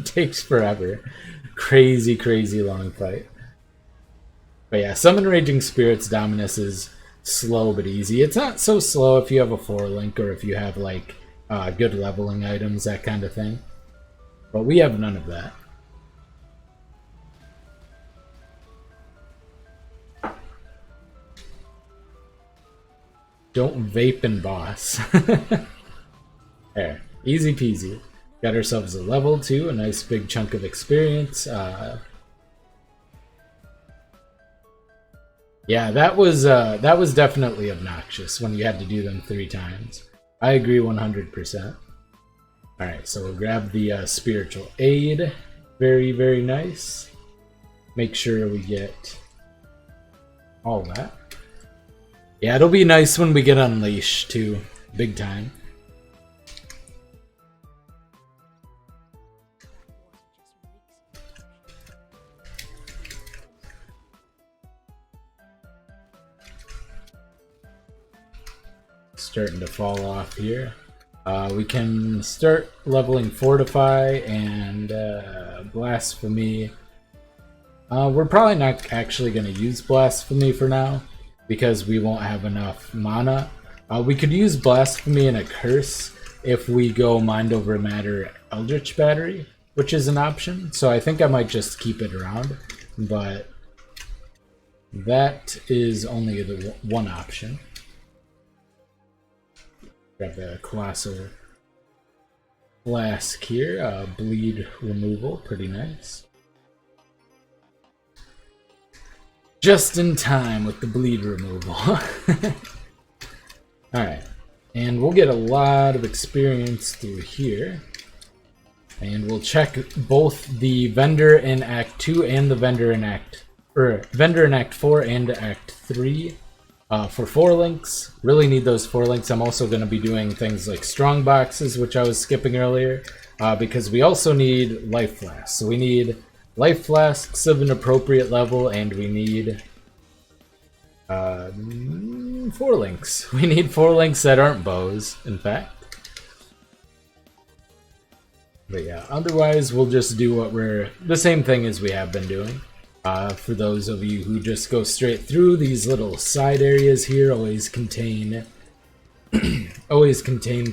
takes forever. Crazy long fight. But yeah, Summon Raging Spirits Dominus is slow but easy. It's not so slow if you have a 4-link or if you have like good leveling items, that kind of thing. But we have none of that. Don't vape and boss. There, easy peasy. Got ourselves a level 2, a nice big chunk of experience. Yeah, that was definitely obnoxious when you had to do them 3 times. I agree 100%. Alright, so we'll grab the spiritual aid. Very, very nice. Make sure we get all that. Yeah, it'll be nice when we get Unleashed too. Big time. Starting to fall off here. We can start leveling Fortify and Blasphemy. We're probably not actually going to use Blasphemy for now because we won't have enough mana. We could use Blasphemy and a Curse if we go Mind Over Matter Eldritch Battery, which is an option. So I think I might just keep it around, but that is only the one option. Grab the Colossal Flask here, bleed removal, pretty nice. Just in time with the bleed removal. Alright, and we'll get a lot of experience through here. And we'll check both the vendor in Act 2 and the vendor in Act 4 and Act 3. For 4 links, really need those 4 links. I'm also going to be doing things like strong boxes, which I was skipping earlier, because we also need life flasks. So we need life flasks of an appropriate level, and we need 4 links. We need 4 links that aren't bows, in fact. But yeah, otherwise we'll just do what the same thing as we have been doing. For those of you who just go straight through, these little side areas here always contain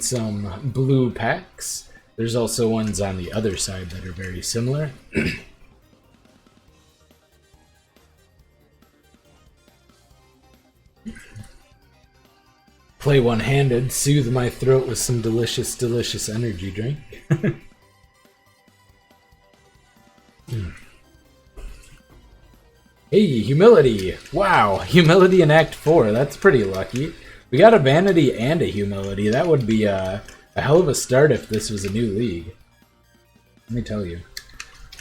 some blue packs. There's also ones on the other side that are very similar. Play one-handed, soothe my throat with some delicious, delicious energy drink. Hey, humility! Wow, humility in Act 4. That's pretty lucky. We got a vanity and a humility. That would be a hell of a start if this was a new league. Let me tell you.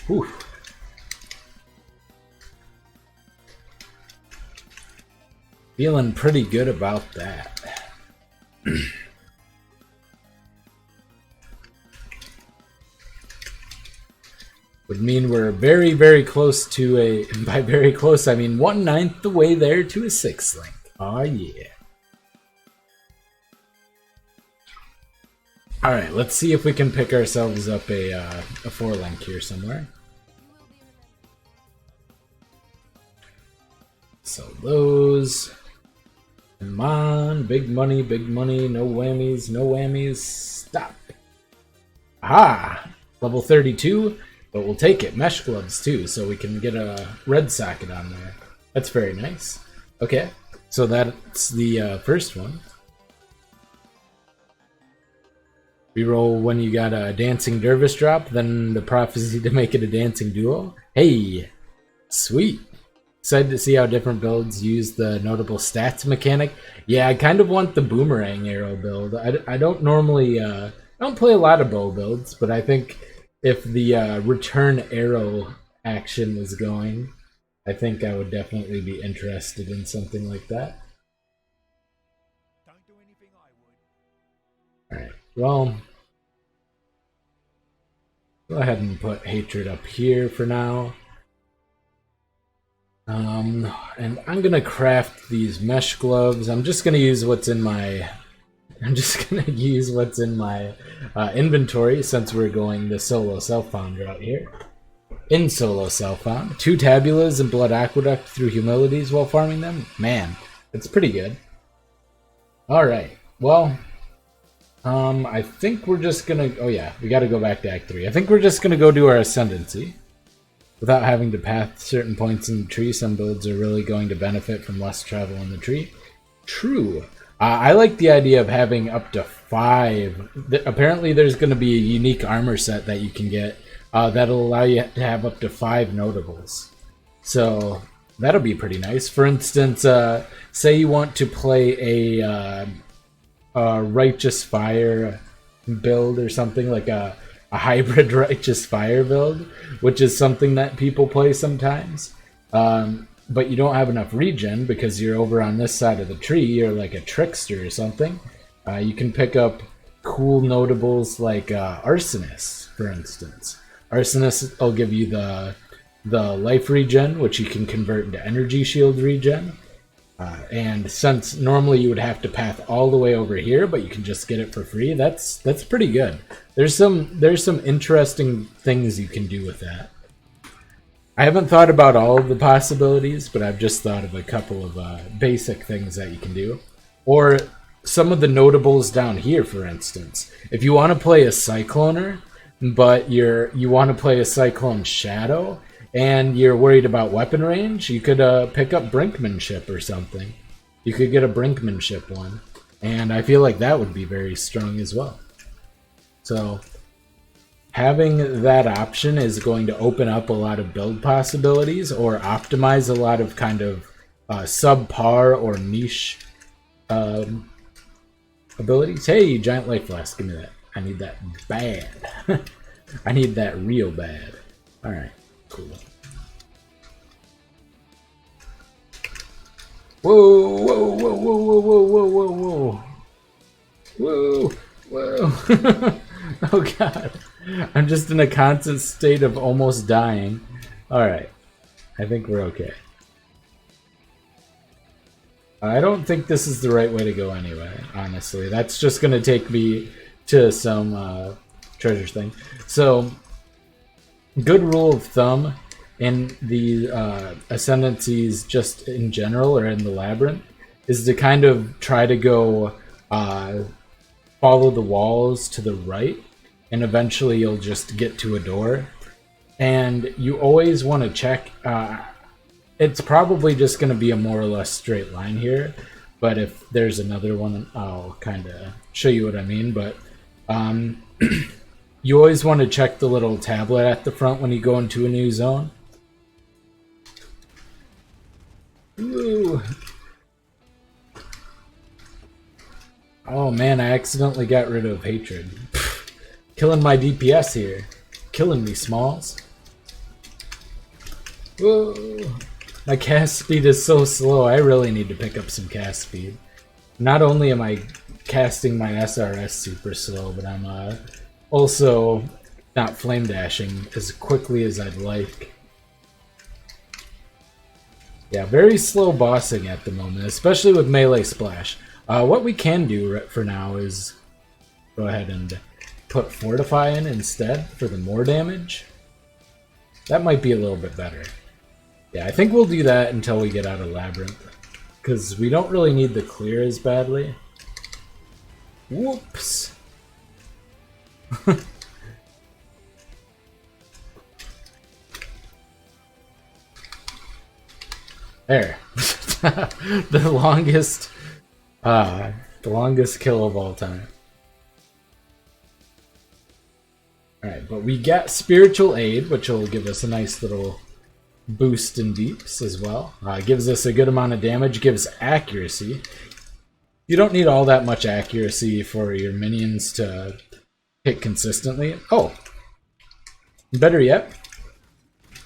Whew. Feeling pretty good about that. Would mean we're very, very close to a, by very close, I mean 1/9 the way there to a 6th link. Oh yeah. Alright, let's see if we can pick ourselves up a 4 link here somewhere. So those. Come on, big money, no whammies, no whammies. Stop. Aha! Level 32. But we'll take it. Mesh gloves too, so we can get a red socket on there. That's very nice. Okay, so that's the first one. Reroll when you got a dancing dervish drop, then the prophecy to make it a dancing duo. Hey, sweet. Excited to see how different builds use the notable stats mechanic. Yeah, I kind of want the boomerang arrow build. I don't normally, I don't play a lot of bow builds, but I think if the return arrow action was going, I think I would definitely be interested in something like that. Don't do anything I would. Alright, well, go ahead and put hatred up here for now. And I'm gonna craft these mesh gloves. I'm just gonna use what's in my inventory since we're going the solo self-found route here. In solo self-found, 2 tabulas and blood aqueduct through humilities while farming them. Man, that's pretty good. Alright, well, I think we're just gonna... Oh yeah, we gotta go back to Act 3. I think we're just gonna go do our ascendancy. Without having to path certain points in the tree, some builds are really going to benefit from less travel in the tree. True. I like the idea of having up to 5. Apparently there's going to be a unique armor set that you can get that'll allow you to have up to 5 notables. So that'll be pretty nice. For instance, say you want to play a Righteous Fire build or something, like a hybrid Righteous Fire build, which is something that people play sometimes. But you don't have enough regen because you're over on this side of the tree. You're like a trickster or something. You can pick up cool notables like Arsonist, for instance. Arsonist will give you the life regen, which you can convert into energy shield regen. And since normally you would have to path all the way over here, but you can just get it for free, that's pretty good. There's some interesting things you can do with that. I haven't thought about all of the possibilities, but I've just thought of a couple of basic things that you can do. Or some of the notables down here, for instance. If you want to play a Cycloner, but you want to play a Cyclone Shadow, and you're worried about weapon range, you could pick up Brinkmanship or something. You could get a Brinkmanship one. And I feel like that would be very strong as well. So having that option is going to open up a lot of build possibilities or optimize a lot of kind of subpar or niche abilities. Hey, Giant Life Flask, give me that. I need that bad. I need that real bad. Alright, cool. Whoa, whoa, whoa, whoa, whoa, whoa, whoa, whoa, whoa. Whoa, whoa. Oh god. I'm just in a constant state of almost dying. Alright. I think we're okay. I don't think this is the right way to go anyway, honestly. That's just going to take me to some treasure thing. So, good rule of thumb in the ascendancies just in general, or in the Labyrinth, is to kind of try to go follow the walls to the right, and eventually you'll just get to a door. And you always want to check, it's probably just going to be a more or less straight line here, but if there's another one, I'll kind of show you what I mean. But you always want to check the little tablet at the front when you go into a new zone. Ooh. Oh man, I accidentally got rid of Hatred. Killing my DPS here. Killing me, Smalls. Whoa. My cast speed is so slow, I really need to pick up some cast speed. Not only am I casting my SRS super slow, but I'm also not flame dashing as quickly as I'd like. Yeah, very slow bossing at the moment, especially with melee splash. What we can do for now is go ahead and put Fortify in instead for the more damage. That might be a little bit better. Yeah, I think we'll do that until we get out of Labyrinth, because we don't really need the clear as badly. Whoops! There. The longest kill of all time. Alright, but we get Spiritual Aid, which will give us a nice little boost in deeps as well. Gives us a good amount of damage, gives accuracy. You don't need all that much accuracy for your minions to hit consistently. Oh! Better yet,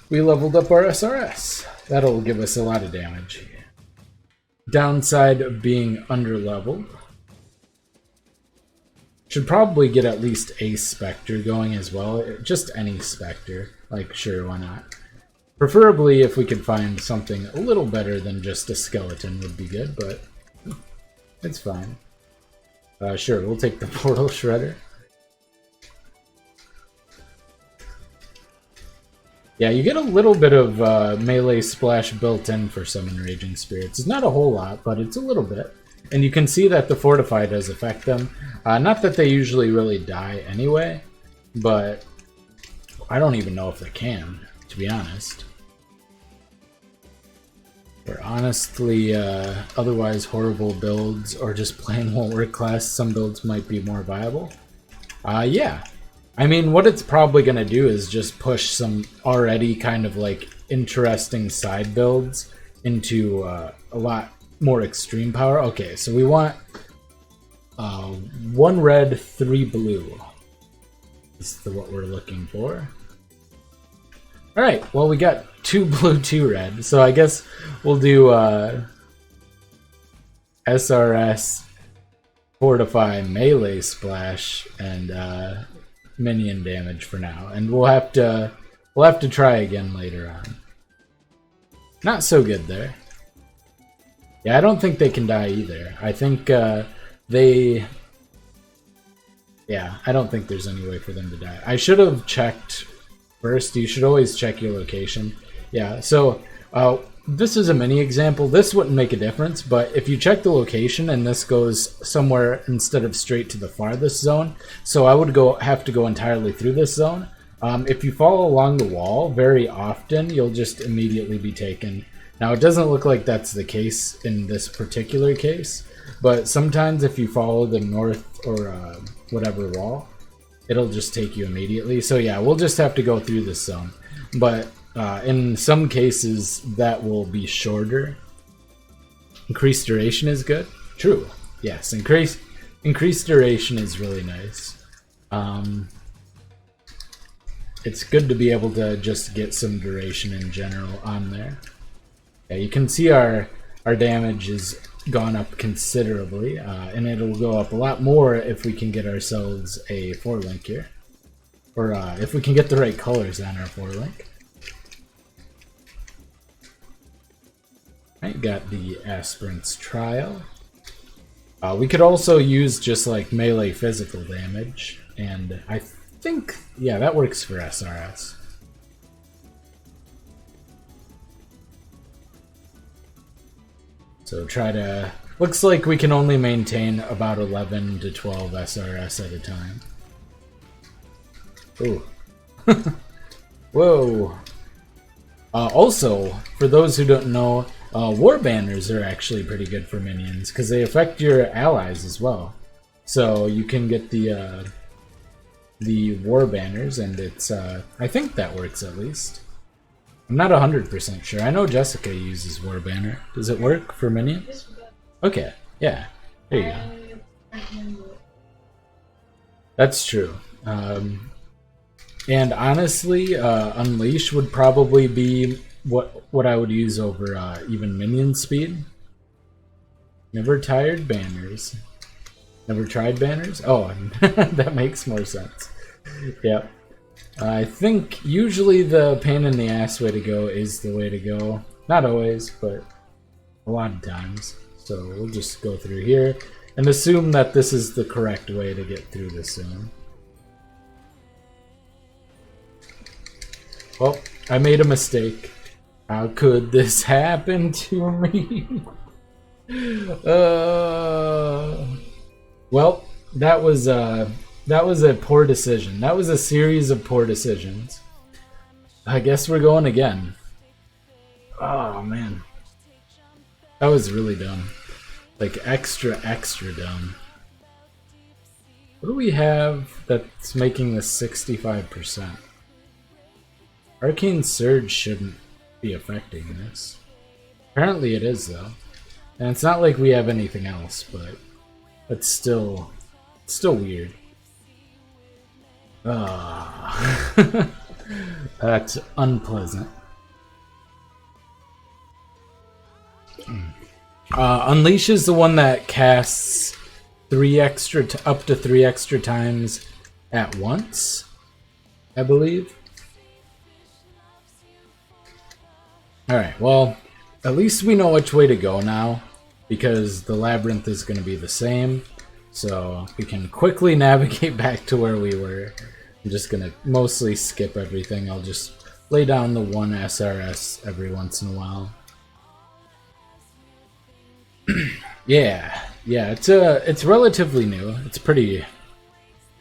we leveled up our SRS. That'll give us a lot of damage. Downside of being underleveled. Should probably get at least a Spectre going as well. Just any Spectre. Like, sure, why not? Preferably if we could find something a little better than just a skeleton would be good, but it's fine. Sure, we'll take the Portal Shredder. Yeah, you get a little bit of melee splash built in for Summon Raging Spirits. It's not a whole lot, but it's a little bit. And you can see that the Fortify does affect them. Not that they usually really die anyway, but I don't even know if they can, to be honest. Or honestly, otherwise horrible builds or just plain won't work class, some builds might be more viable. Yeah. I mean, what it's probably going to do is just push some already kind of like interesting side builds into a lot more extreme power. Okay, so we want 1 red, 3 blue. This is what we're looking for. Alright, well we got 2 blue, 2 red, so I guess we'll do SRS, Fortify, Melee Splash, and minion damage for now. And we'll have to try again later on. Not so good there. Yeah, I don't think they can die either. I think they... Yeah, I don't think there's any way for them to die. I should have checked first. You should always check your location. Yeah, so this is a mini example. This wouldn't make a difference, but if you check the location and this goes somewhere instead of straight to the farthest zone, so I would have to go entirely through this zone. If you follow along the wall, very often you'll just immediately be taken. Now, it doesn't look like that's the case in this particular case, but sometimes if you follow the north or whatever wall, it'll just take you immediately. So yeah, we'll just have to go through this zone. But in some cases, that will be shorter. Increased duration is good. True. Yes, increased duration is really nice. It's good to be able to just get some duration in general on there. Yeah, you can see our damage has gone up considerably, and it'll go up a lot more if we can get ourselves a 4-link here. Or if we can get the right colors on our 4-link. Right, got the Aspirant's Trial. We could also use just like melee physical damage, and I think, yeah, that works for SRS. So try to... Looks like we can only maintain about 11 to 12 SRS at a time. Ooh. Whoa. Also, for those who don't know, war banners are actually pretty good for minions, because they affect your allies as well. So you can get the war banners, and it's... I think that works at least. I'm not 100% sure. I know Jessica uses War Banner. Does it work for minions? Okay, yeah. There you go. That's true. And honestly, Unleash would probably be what I would use over even minion speed. Never tired banners. Never tried banners? Oh, that makes more sense. Yep. I think usually the pain in the ass way to go is the way to go. Not always, but a lot of times. So we'll just go through here and assume that this is the correct way to get through this zone. Well, I made a mistake. How could this happen to me? Well, that was a poor decision. That was a series of poor decisions. I guess we're going again. Oh, man. That was really dumb. Like, extra dumb. What do we have that's making this 65%? Arcane Surge shouldn't be affecting this. Apparently it is, though. And it's not like we have anything else, but it's still weird. That's unpleasant. Unleash is the one that casts up to 3 extra times at once, I believe. Alright, well, at least we know which way to go now, because the Labyrinth is going to be the same. So we can quickly navigate back to where we were. I'm just going to mostly skip everything. I'll just lay down the 1 SRS every once in a while. Yeah, Yeah, it's relatively new. It's pretty.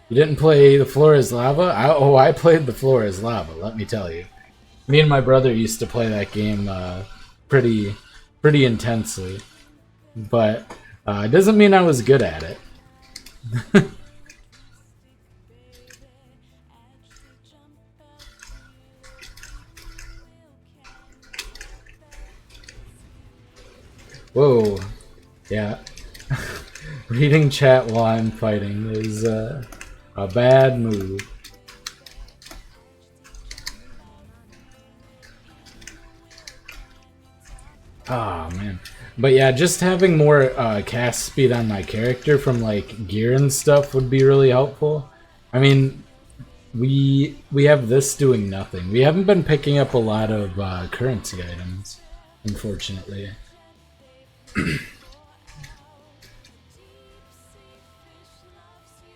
You didn't play The Floor is Lava? I played The Floor is Lava, let me tell you. Me and my brother used to play that game pretty intensely. But it doesn't mean I was good at it. Whoa. Yeah. Reading chat while I'm fighting is a bad move. Oh man. But yeah, just having more cast speed on my character from like gear and stuff would be really helpful. I mean, we have this doing nothing. We haven't been picking up a lot of currency items, unfortunately.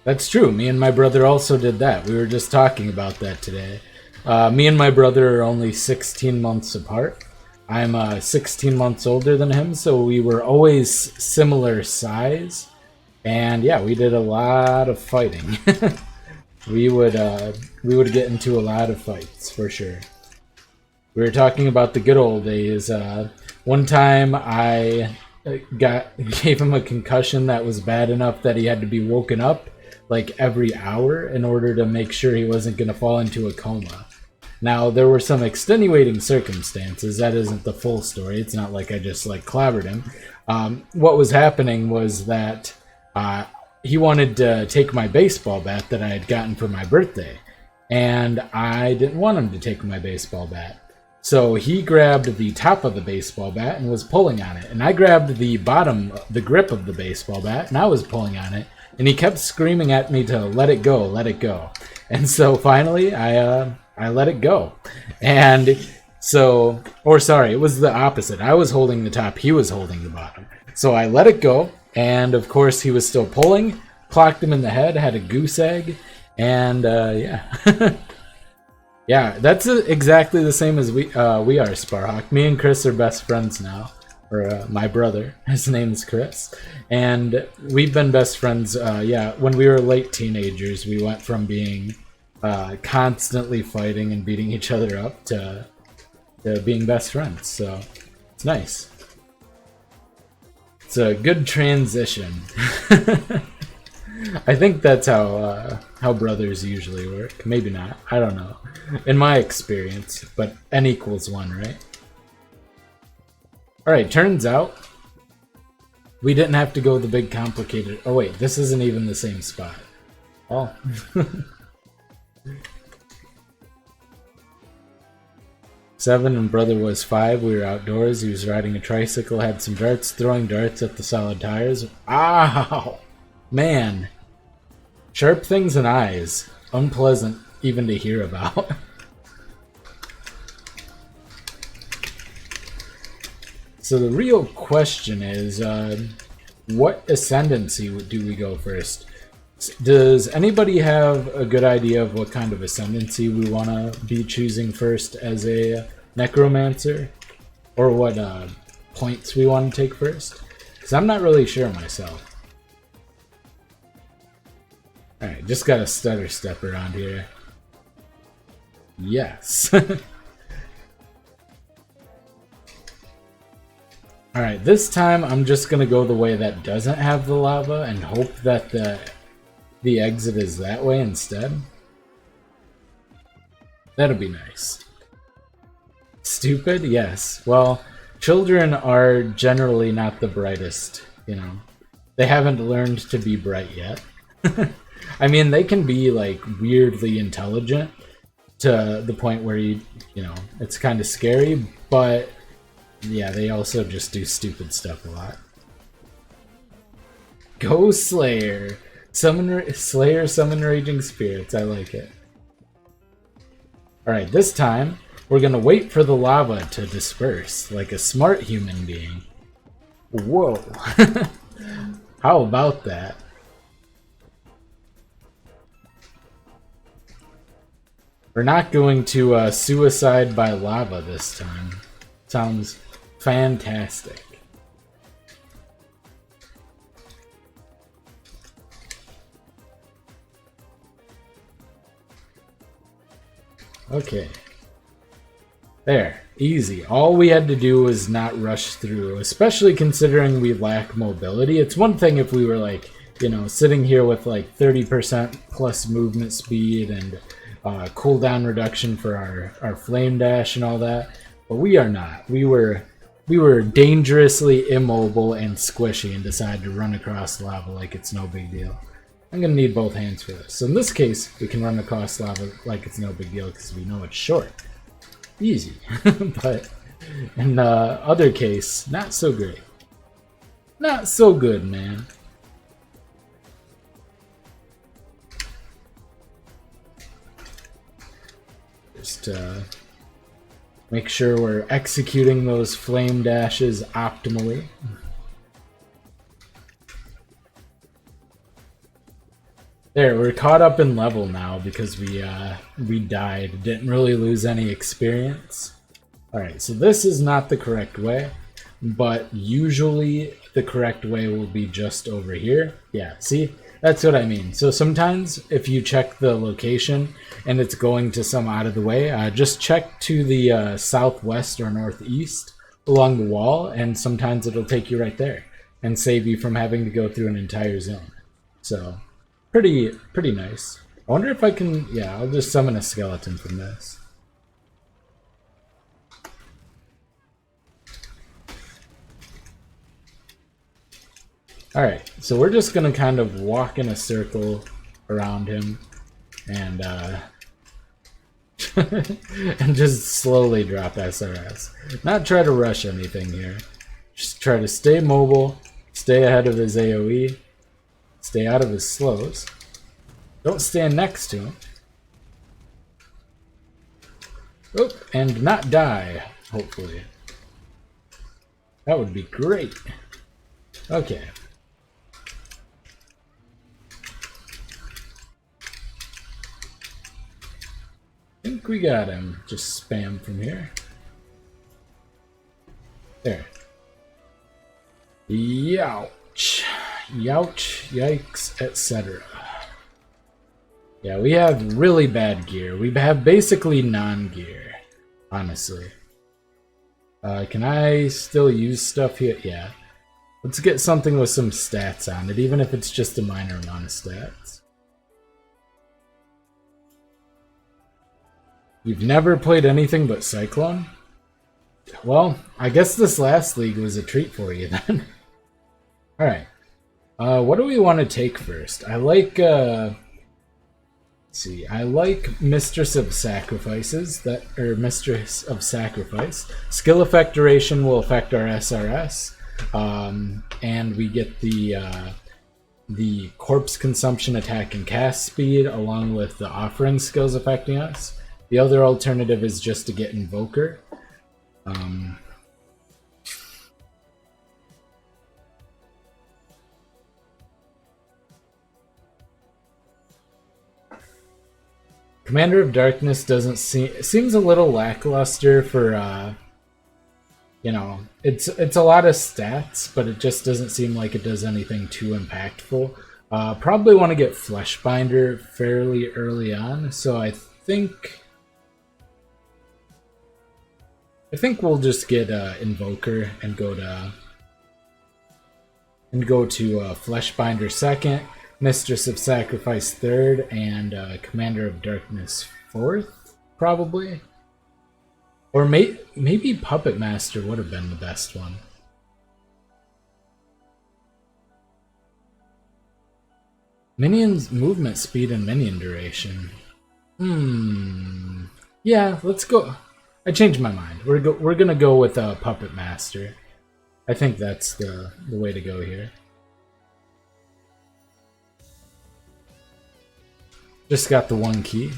That's true. Me and my brother also did that. We were just talking about that today. Me and my brother are only 16 months apart. I'm 16 months older than him, so we were always similar size. And yeah, we did a lot of fighting. we would get into a lot of fights for sure. We were talking about the good old days. One time I gave him a concussion that was bad enough that he had to be woken up like every hour in order to make sure he wasn't going to fall into a coma. Now, there were some extenuating circumstances. That isn't the full story. It's not like I just like clobbered him. What was happening was that he wanted to take my baseball bat that I had gotten for my birthday, and I didn't want him to take my baseball bat. So he grabbed the top of the baseball bat and was pulling on it, and I grabbed the bottom, the grip of the baseball bat, and I was pulling on it, and he kept screaming at me to let it go, let it go. And so finally, I let it go. And so, or sorry, it was the opposite. I was holding the top, he was holding the bottom. So I let it go, and of course he was still pulling, clocked him in the head, had a goose egg, and yeah. Yeah, that's exactly the same as we are, Sparhawk. Me and Chris are best friends now. Or my brother, his name's Chris. And we've been best friends, yeah, when we were late teenagers. We went from being constantly fighting and beating each other up to being best friends. So it's nice. It's a good transition. I think that's how brothers usually work. Maybe not. I don't know. In my experience, but n equals 1, right? Alright, turns out we didn't have to go the big complicated... Oh wait, this isn't even the same spot. Oh. Seven and brother was 5. We were outdoors. He was riding a tricycle, had some darts, throwing darts at the solid tires. Ow! Man. Sharp things and eyes. Unpleasant even to hear about. So the real question is, what ascendancy do we go first? Does anybody have a good idea of what kind of ascendancy we want to be choosing first as a necromancer? Or what points we want to take first? Because I'm not really sure myself. Alright, just got a stutter step around here. Yes. Alright, this time I'm just gonna go the way that doesn't have the lava and hope that the exit is that way instead. That'll be nice. Stupid? Yes. Well, children are generally not the brightest, you know. They haven't learned to be bright yet. I mean, they can be, like, weirdly intelligent to the point where you know, it's kind of scary, but yeah, they also just do stupid stuff a lot. Go Slayer! Slayer summon raging spirits, I like it. Alright, this time, we're gonna wait for the lava to disperse, like a smart human being. Whoa! How about that? We're not going to suicide by lava this time. Sounds fantastic. Okay. There. Easy. All we had to do was not rush through, especially considering we lack mobility. It's one thing if we were like, you know, sitting here with like 30% plus movement speed and cooldown reduction for our flame dash and all that, but we are not. We were dangerously immobile and squishy and decided to run across lava like it's no big deal. I'm gonna need both hands for this. So in this case, we can run across lava like it's no big deal because we know it's short. Easy. But in the other case, not so great. Not so good, man. Just make sure we're executing those flame dashes optimally. There, we're caught up in level now because we died. Didn't really lose any experience. Alright, so this is not the correct way, but usually the correct way will be just over here. Yeah, see? That's what I mean. So sometimes if you check the location and it's going to some out of the way, just check to the southwest or northeast along the wall, and sometimes it'll take you right there and save you from having to go through an entire zone. So pretty nice. I wonder if I can, yeah, I'll just summon a skeleton from this. Alright, so we're just gonna kind of walk in a circle around him and and just slowly drop SRS. Not try to rush anything here. Just try to stay mobile, stay ahead of his AoE, stay out of his slows. Don't stand next to him. Oh, and not die, hopefully. That would be great. Okay. I think we got him. Just spam from here. There. Youch. Youch, yikes, etc. Yeah, we have really bad gear. We have basically non-gear, honestly. Can I still use stuff here? Yeah. Let's get something with some stats on it, even if it's just a minor amount of stats. You've never played anything but Cyclone? Well, I guess this last league was a treat for you then. Alright. What do we want to take first? I like, let's see, I like Mistress of Sacrifices, Mistress of Sacrifice. Skill effect duration will affect our SRS, and we get the corpse consumption, attack, and cast speed, along with the offering skills affecting us. The other alternative is just to get Invoker. Commander of Darkness doesn't seems a little lackluster for you know, it's a lot of stats, but it just doesn't seem like it does anything too impactful. Probably want to get Fleshbinder fairly early on, so I think we'll just get Invoker and go to Fleshbinder second, Mistress of Sacrifice third, and Commander of Darkness fourth, probably. Or maybe Puppet Master would have been the best one. Minions movement speed and minion duration. Yeah, let's go. I changed my mind. We're gonna go with Puppet Master. I think that's the way to go here. Just got the one key.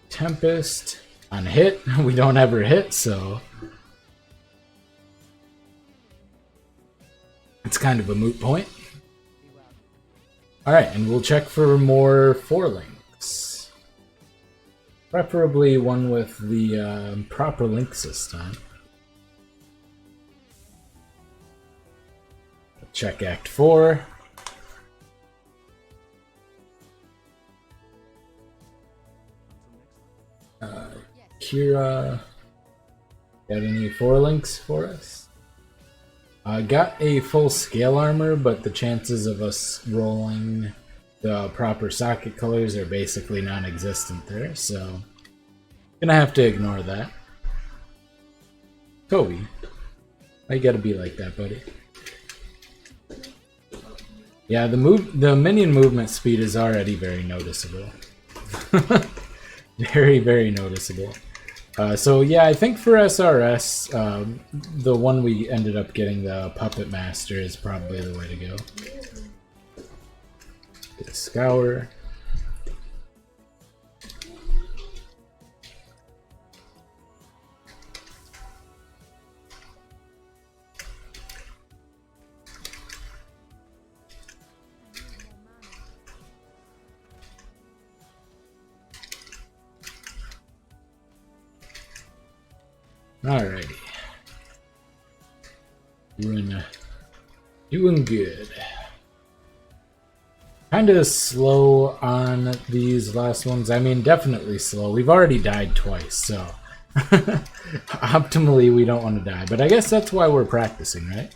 Tempest on hit. We don't ever hit, so it's kind of a moot point. Alright, and we'll check for more 4 links. Preferably one with the proper link system. Check Act 4. Kira, got any 4 links for us? Got a full scale armor, but the chances of us rolling the proper socket colors are basically non-existent there, so gonna have to ignore that. Toby, why you gotta be like that, buddy? Yeah, the minion movement speed is already very noticeable. Very, very noticeable. So yeah, I think for SRS, the one we ended up getting, the Puppet Master, is probably the way to go. Get a Scour. Alrighty. Doing good. Kind of slow on these last ones. I mean, definitely slow. We've already died twice, so optimally we don't want to die. But I guess that's why we're practicing, right?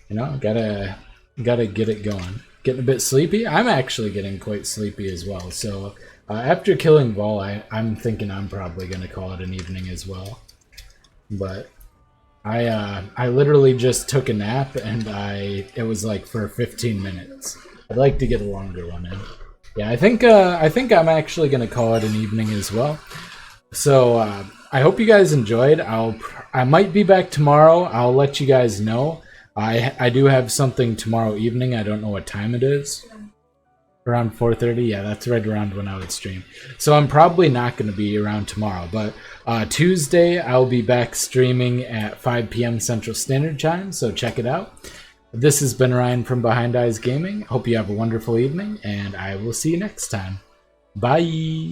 You know, gotta get it going. Getting a bit sleepy. I'm actually getting quite sleepy as well. So after killing Vol, I'm thinking I'm probably gonna call it an evening as well. But I literally just took a nap, and it was like for 15 minutes. I'd like to get a longer one in. Yeah, I think I'm actually gonna call it an evening as well. So I hope you guys enjoyed. I might be back tomorrow. I'll let you guys know. I do have something tomorrow evening. I don't know what time it is. Around 4:30. Yeah, that's right around when I would stream. So I'm probably not going to be around tomorrow. But Tuesday, I'll be back streaming at 5 p.m. Central Standard Time. So check it out. This has been Ryan from Behind Eyes Gaming. Hope you have a wonderful evening, and I will see you next time. Bye!